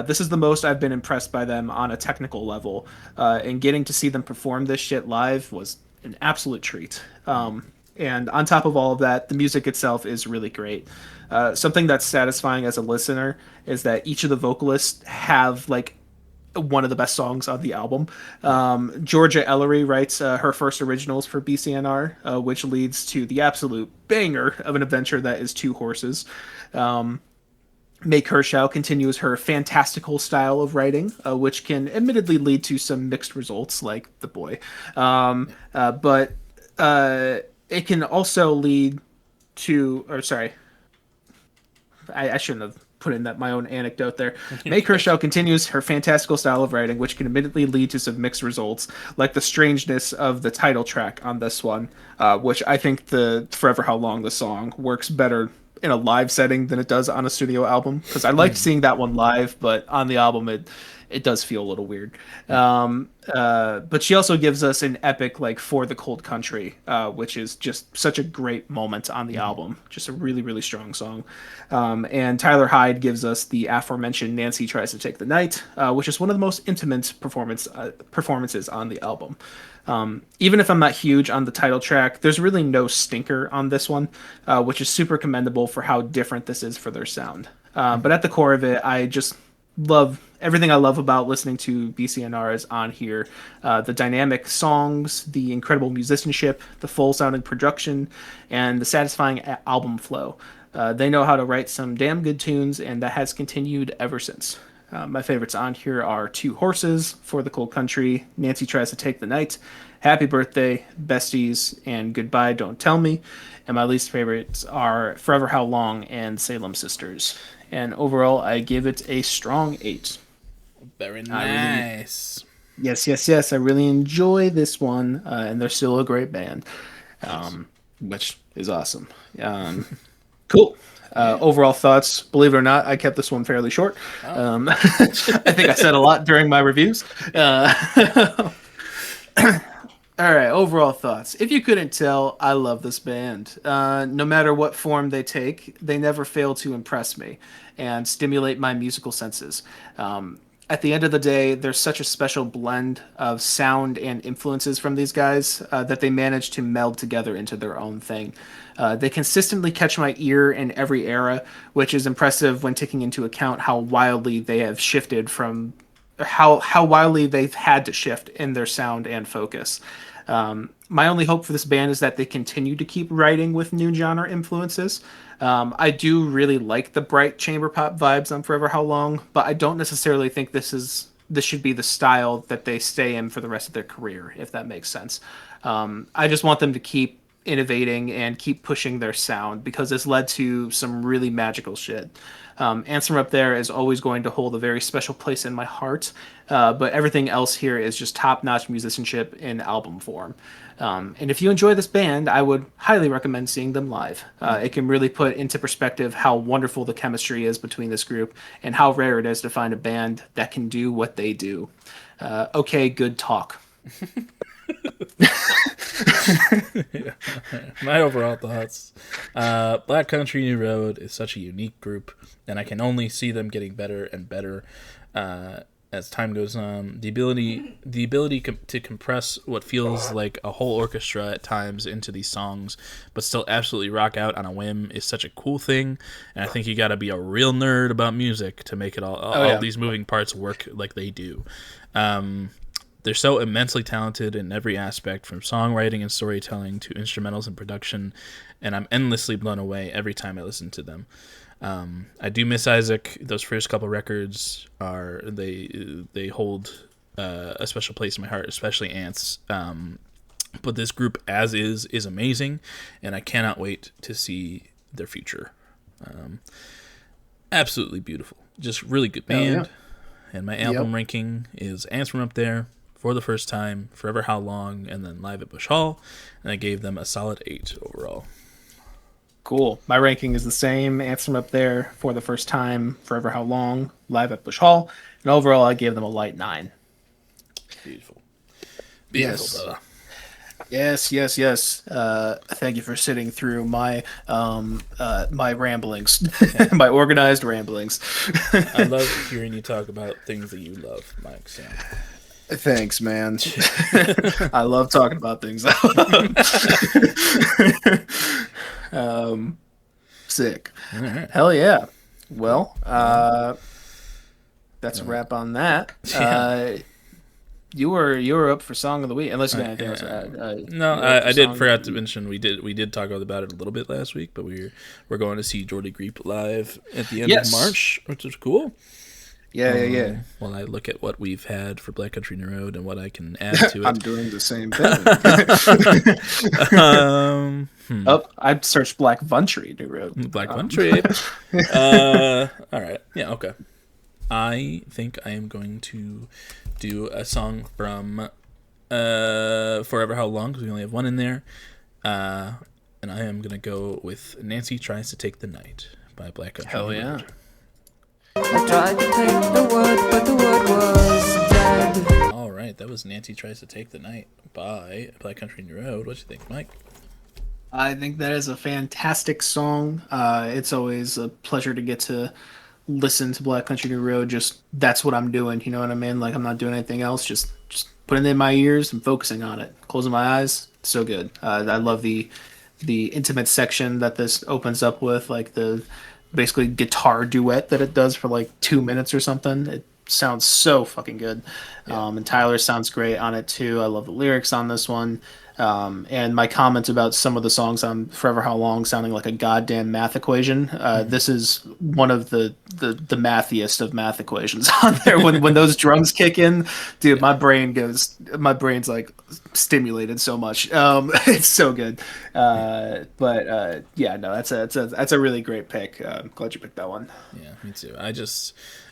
This is the most I've been impressed by them on a technical level, and getting to see them perform this shit live was an absolute treat. And on top of all of that, the music itself is really great. Something that's satisfying as a listener is that each of the vocalists have like one of the best songs on the album. Georgia Ellery writes her first originals for BCNR, which leads to the absolute banger of an adventure that is Two Horses. May Kershaw continues her fantastical style of writing, which can admittedly lead to some mixed results, like The Boy. But it can also lead to, I shouldn't have put in my own anecdote there. May Kershaw continues her fantastical style of writing, which can admittedly lead to some mixed results, like the strangeness of the title track on this one, which I think the Forever How Long the song works better in a live setting than it does on a studio album, because I liked seeing that one live, but on the album it does feel a little weird. But she also gives us an epic like For the Cold Country, which is just such a great moment on the album. Just a really, really strong song. And Tyler Hyde gives us the aforementioned Nancy Tries to Take the Night, which is one of the most intimate performances on the album. Even if I'm not huge on the title track, there's really no stinker on this one, which is super commendable for how different this is for their sound. But at the core of it, I just love everything I love about listening to BCNR is on here. The dynamic songs, the incredible musicianship, the full sounding production, and the satisfying album flow. They know how to write some damn good tunes, and that has continued ever since. My favorites on here are Two Horses, For the Cold Country, Nancy Tries to Take the Night, Happy Birthday, Besties, and Goodbye, Don't Tell Me. And my least favorites are Forever How Long and Salem Sisters. And overall, I give it a strong 8. Very nice. Yes. I really enjoy this one, and they're still a great band, which is awesome. Cool. Overall thoughts, believe it or not, I kept this one fairly short. I think I said a lot during my reviews. All right, overall thoughts. If you couldn't tell, I love this band. No matter what form they take, they never fail to impress me and stimulate my musical senses. At the end of the day, there's such a special blend of sound and influences from these guys that they manage to meld together into their own thing. They consistently catch my ear in every era, which is impressive when taking into account how wildly they have shifted from how wildly they've had to shift in their sound and focus. My only hope for this band is that they continue to keep writing with new genre influences. I do really like the bright chamber pop vibes on Forever How Long, but I don't necessarily think this should be the style that they stay in for the rest of their career, if that makes sense. I just want them to keep innovating and keep pushing their sound, because it's led to some really magical shit. Answer Up There is always going to hold a very special place in my heart, but everything else here is just top-notch musicianship in album form. And if you enjoy this band, I would highly recommend seeing them live. It can really put into perspective how wonderful the chemistry is between this group and how rare it is to find a band that can do what they do. Okay, good talk. Yeah. My overall thoughts. Black Country New Road is such a unique group, and I can only see them getting better and better as time goes on. The ability to compress what feels like a whole orchestra at times into these songs, but still absolutely rock out on a whim, is such a cool thing. And I think you got to be a real nerd about music to make it all these moving parts work like they do. They're so immensely talented in every aspect, from songwriting and storytelling to instrumentals and production, and I'm endlessly blown away every time I listen to them. I do miss Isaac. Those first couple records they hold a special place in my heart, especially Ants. But this group as is amazing, and I cannot wait to see their future. Absolutely beautiful, just really good band. And my album ranking is Ants From Up There, For the First Time, Forever How Long, and then Live at Bush Hall, and I gave them a solid 8 overall. Cool. My ranking is the same. Ants From Up There, For the First Time, Forever How Long, Live at Bush Hall, and overall I gave them a light 9. Beautiful, Yes. brother. Yes. Thank you for sitting through my my ramblings, my organized ramblings. I love hearing you talk about things that you love, Mike. So. Thanks, man. I love talking about things. Sick. All right. Hell yeah. Well, that's a wrap on that. You were up for song of the week, unless you got anything else to add. No, I did forgot to mention we did talk about it a little bit last week, but we're going to see Jordy Griep live at the end of March, which is cool. Yeah. While I look at what we've had for Black Country New Road and what I can add to it. I'm doing the same thing. I'd search Black Country New Road. Black Country. All right. Yeah. Okay. I think I am going to do a song from Forever How Long, because we only have one in there. and I am gonna go with Nancy Tries to Take the Night by Black Country. Hell yeah. Road. I tried to take the word, but the word was dead. All right, that was Nancy Tries to Take the Night by Black Country New Road. What do you think, Mike? I think that is a fantastic song. It's always a pleasure to get to listen to Black Country New Road. Just that's what I'm doing. You know what I mean? Like I'm not doing anything else. Just putting it in my ears and focusing on it. Closing my eyes. So good. I love the intimate section that this opens up with, like the basically guitar duet that it does for like 2 minutes or something. It sounds so fucking good. Yeah. And Tyler sounds great on it too. I love the lyrics on this one. And my comments about some of the songs on Forever How Long sounding like a goddamn math equation. This is one of the mathiest of math equations on there. When those drums kick in, dude, my brain's like stimulated so much. It's so good. Yeah, no, that's a really great pick. I'm glad you picked that one. Yeah, me too.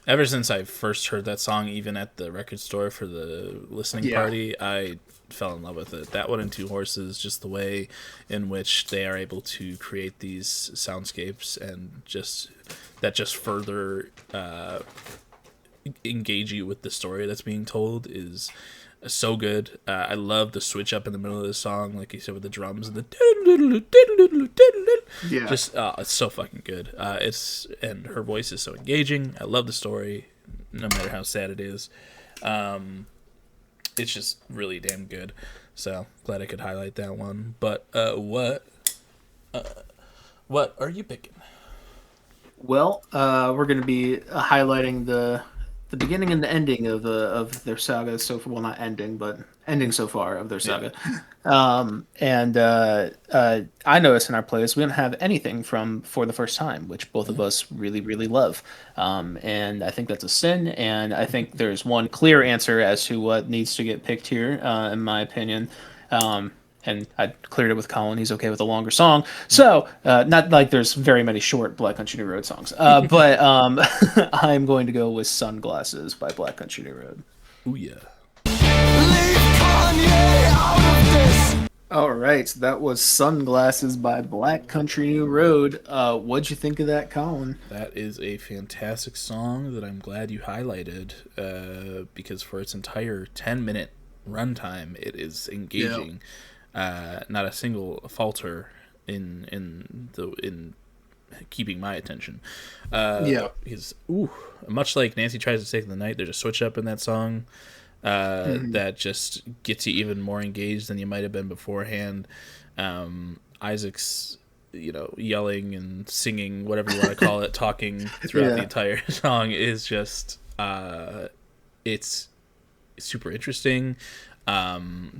Ever since I first heard that song, even at the record store for the listening party, I fell in love with it. That one and Two Horses, just the way in which they are able to create these soundscapes and just further engage you with the story that's being told is so good. I love the switch up in the middle of the song, like you said, with the drums and the just it's so fucking good. And her voice is so engaging. I love the story, no matter how sad it is. It's just really damn good. So glad I could highlight that one. But what are you picking? Well, we're going to be highlighting the beginning and the ending of their saga. So far, well, not ending, but ending so far of their saga. I noticed in our playlist we don't have anything from For the First Time, which both of us really, really love. And I think that's a sin. And I think there's one clear answer as to what needs to get picked here, in my opinion. And I cleared it with Colin. He's okay with a longer song. So, not like there's very many short Black Country New Road songs. But I'm going to go with Sunglasses by Black Country New Road. Ooh, yeah. All right, so that was Sunglasses by Black Country New Road. What'd you think of that, Colin? That is a fantastic song that I'm glad you highlighted, because for its entire 10-minute runtime, it is engaging. Not a single falter in keeping my attention. Because much like Nancy Tries to Take the Night, there's a switch up in that song that just gets you even more engaged than you might have been beforehand. Isaac's yelling and singing, whatever you want to call it, talking throughout the entire song is just it's super interesting.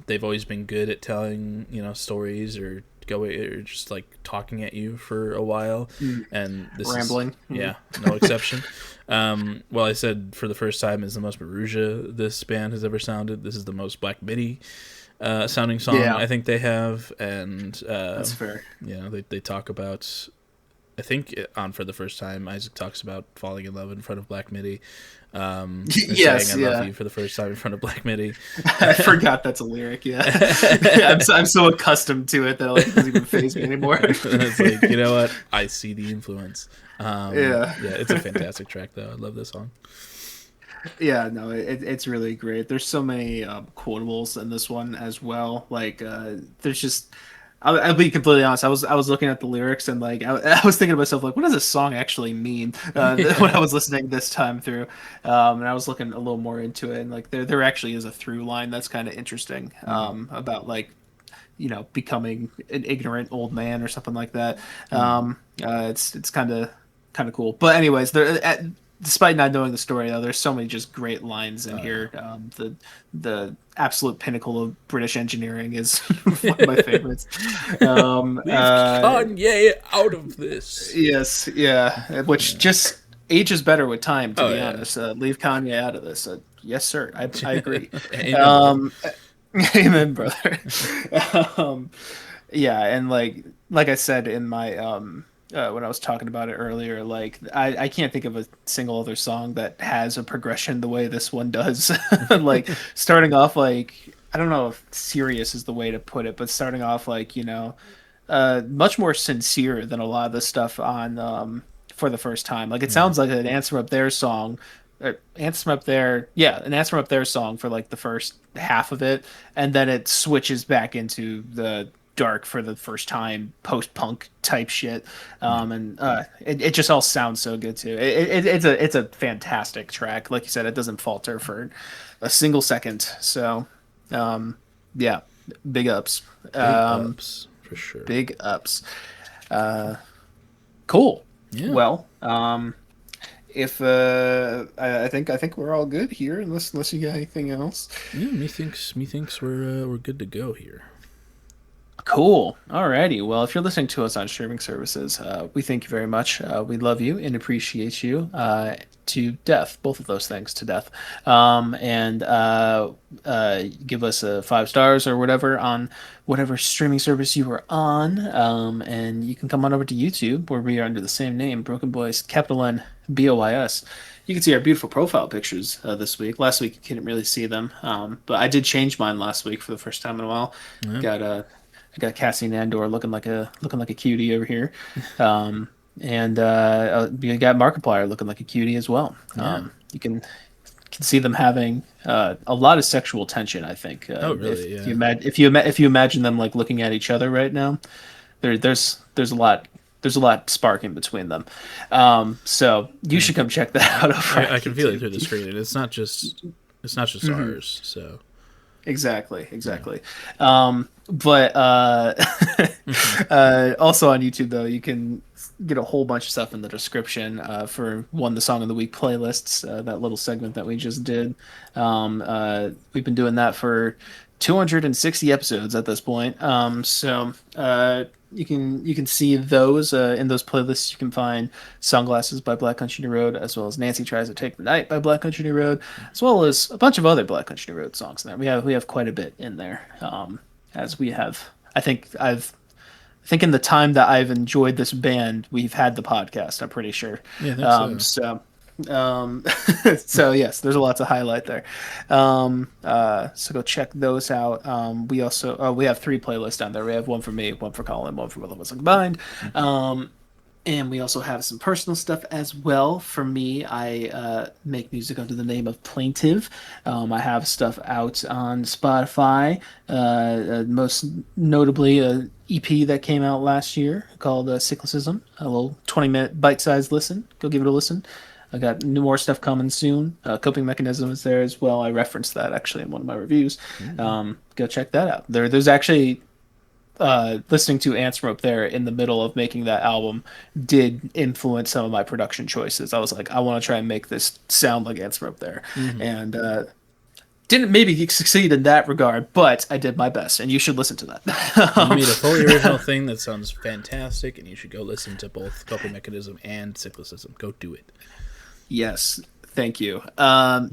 They've always been good at telling stories or just like talking at you for a while, and this rambling is no exception. Well, I said For the First Time is the most Maruja this band has ever sounded. This is the most Black Midi sounding song I think they have, and that's fair. They talk about, I think on For the First Time, Isaac talks about falling in love in front of Black Midi. Saying I love you for the first time in front of Black Midi. I forgot that's a lyric. I'm so accustomed to it that it doesn't even faze me anymore. It's like, you know what? I see the influence. It's a fantastic track though. I love this song. Yeah, no, it's really great. There's so many quotables in this one as well. Like, there's just. I'll be completely honest. I was looking at the lyrics and like I was thinking to myself like, what does this song actually mean? When I was listening this time through, and I was looking a little more into it, and like there actually is a through line that's kind of interesting about like becoming an ignorant old man or something like that. It's kind of cool. But anyways, despite not knowing the story, though, there's so many just great lines in here. The absolute pinnacle of British engineering is one of my favorites. Leave Kanye out of this. Yes, yeah. Which just ages better with time, to be honest. Leave Kanye out of this. Yes, sir. I agree. Amen, brother. And like I said in my when I was talking about it earlier, like I can't think of a single other song that has a progression the way this one does. Like starting off like, I don't know if serious is the way to put it, but starting off like much more sincere than a lot of the stuff on For the First Time. Like it sounds like an Answer Up There song. Answer Up There, yeah, an Answer Up There song for like the first half of it, and then it switches back into the dark For the First Time post-punk type shit, and it just all sounds so good too. It's a fantastic track. Like you said, it doesn't falter for a single second. So, yeah, big ups. Big ups for sure. Big ups. Cool. Yeah. Well, if I think we're all good here, unless you got anything else. Yeah, me thinks we're good to go here. Cool. Alrighty. Well, if you're listening to us on streaming services, we thank you very much. We love you and appreciate you to death. Both of those things to death. And give us 5 stars or whatever on whatever streaming service you are on. And you can come on over to YouTube where we are under the same name, Broken Boys, capital N, BOIS. You can see our beautiful profile pictures this week. Last week you couldn't really see them, but I did change mine last week for the first time in a while. Yeah. I got Cassie Nandor looking like a cutie over here, and you got Markiplier looking like a cutie as well. You can see them having a lot of sexual tension. I think. Oh, really? If you imagine them like looking at each other right now, there's a lot sparking between them. So you should come check that out. I can feel it through the screen, and it's not just ours. So. Exactly. But also on YouTube though, you can get a whole bunch of stuff in the description for the Song of the Week playlists, that little segment that we just did. We've been doing that for 260 episodes at this point. So you can see those in those playlists. You can find Sunglasses by Black Country New Road, as well as Nancy Tries to Take the Night by Black Country New Road, as well as a bunch of other Black Country New Road songs in there. We have quite a bit in there. As we have, I think in the time that I've enjoyed this band, we've had the podcast. I'm pretty sure. Yeah, I think so. So yes, there's a lot to highlight there. So go check those out. We have 3 playlists down there. We have one for me, one for Colin, one for both of us combined. And we also have some personal stuff as well. For me, I make music under the name of Plaintive. I have stuff out on Spotify, most notably an EP that came out last year called Cyclicism, a little 20-minute bite-sized listen. Go give it a listen. I got more stuff coming soon. Coping Mechanism is there as well. I referenced that actually in one of my reviews. Go check that out. There's actually listening to Answer Up There in the middle of making that album did influence some of my production choices. I was like, I want to try and make this sound like Answer Up There. And didn't maybe succeed in that regard, but I did my best, and you should listen to that. You made a fully original thing that sounds fantastic, and you should go listen to both Coping Mechanism and Cyclicism. Go do it. Yes, thank you.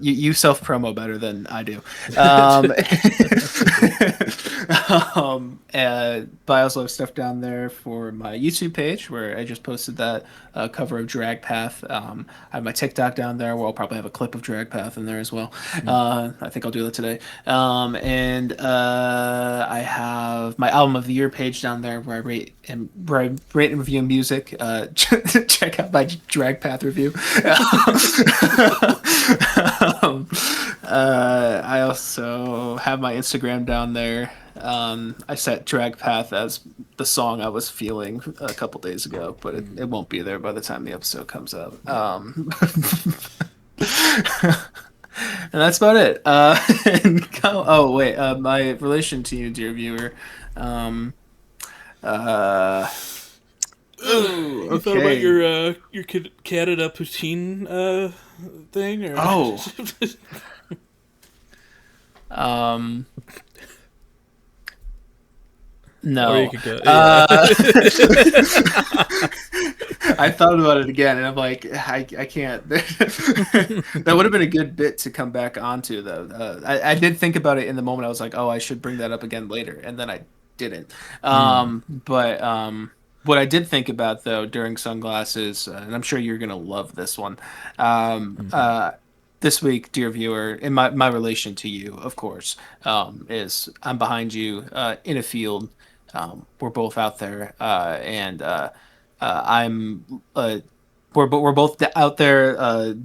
You self-promo better than I do. But I also have stuff down there for my YouTube page where I just posted that cover of Drag Path. I have my TikTok down there where I'll probably have a clip of Drag Path in there as well. I think I'll do that today. And I have my Album of the Year page down there where I rate and review music. Check out my Drag Path review. I also have my Instagram down there. I set Drag Path as the song I was feeling a couple days ago, but it won't be there by the time the episode comes out. And that's about it. My relation to you, dear viewer. You thought about your Canada poutine thing? Or? No. Or you could go, yeah. I thought about it again, and I'm like, I can't. That would have been a good bit to come back onto, though. I did think about it in the moment. I was like, oh, I should bring that up again later, and then I didn't. But what I did think about, though, during Sunglasses, and I'm sure you're going to love this one, this week, dear viewer, in my relation to you, of course, is I'm behind you in a field We're both out there, and I'm we're both out there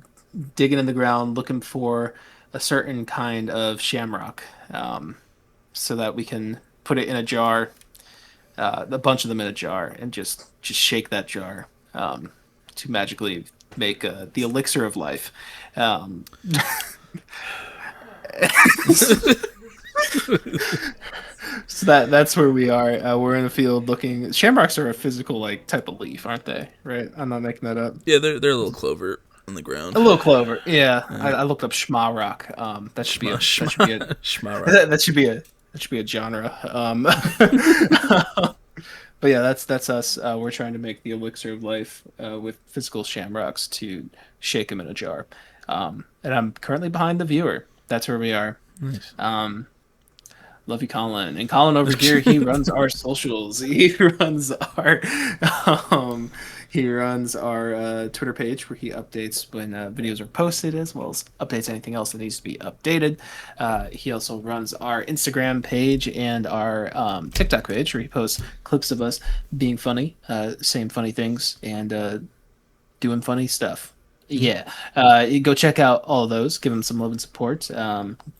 digging in the ground looking for a certain kind of shamrock, so that we can put it in a jar, a bunch of them in a jar, and just shake that jar, to magically make the elixir of life. Um, so that's where we are. We're in a field looking. Shamrocks are a physical like type of leaf, aren't they? Right? I'm not making that up. Yeah, they're a little clover on the ground. A little clover. Yeah, I looked up schmarrock. That should be a Schmarrock. that should be a genre. But yeah, that's us. We're trying to make the elixir of life with physical shamrocks to shake them in a jar. And I'm currently behind the viewer. That's where we are. Nice. Love you, Colin. And Colin over here, he runs our socials. Um, he runs our Twitter page where he updates when videos are posted, as well as updates anything else that needs to be updated. He also runs our Instagram page and our TikTok page where he posts clips of us being funny, saying funny things, and doing funny stuff. Yeah, you go check out all of those. Give him some love and support.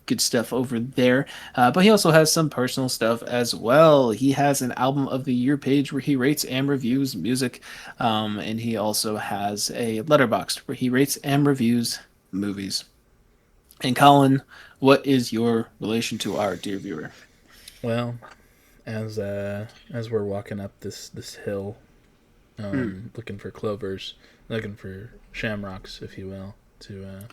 Good stuff over there. But he also has some personal stuff as well. He has an album of the year page where he rates and reviews music, and he also has a letterboxd where he rates and reviews movies. And Colin, what is your relation to our dear viewer? Well, as we're walking up this hill, looking for clovers, looking for shamrocks, if you will, to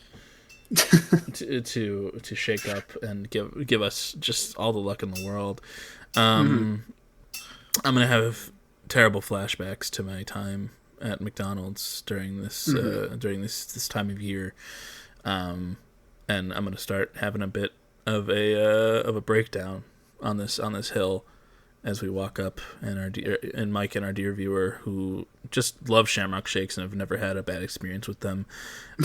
shake up and give us just all the luck in the world. I'm gonna have terrible flashbacks to my time at McDonald's during this time of year, and I'm gonna start having a bit of a breakdown on this hill as we walk up, and Mike and our dear viewer, who just love Shamrock Shakes and have never had a bad experience with them,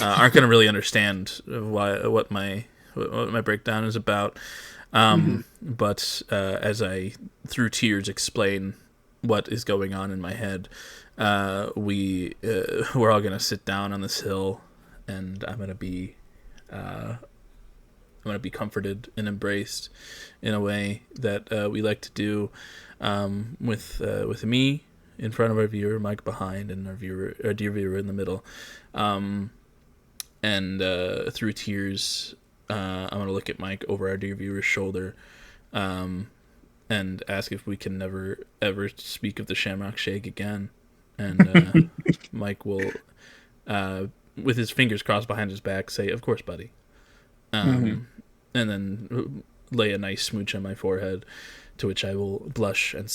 aren't going to really understand what my breakdown is about. But as I, through tears, explain what is going on in my head, we're all going to sit down on this hill, and I'm going to be comforted and embraced in a way that we like to do, with me in front of our viewer, Mike behind, and our dear viewer in the middle. And through tears, I'm going to look at Mike over our dear viewer's shoulder, and ask if we can never ever speak of the Shamrock Shake again. And Mike will, with his fingers crossed behind his back, say, "Of course, buddy." And then lay a nice smooch on my forehead, to which I will blush and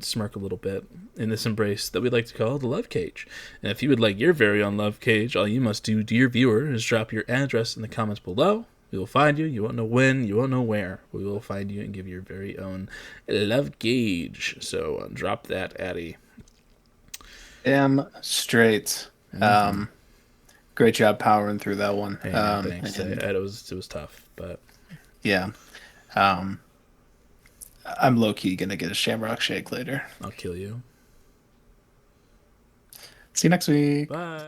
smirk a little bit in this embrace that we like to call the love cage. And if you would like your very own love cage, all you must do, dear viewer, is drop your address in the comments below. We will find you. You won't know when, you won't know where. We will find you and give you your very own love cage. So drop that, Addy. Damn straight. Great job powering through that one. Hey, thanks. It was tough, but yeah. I'm low-key gonna get a Shamrock Shake later. I'll kill you. See you next week. Bye.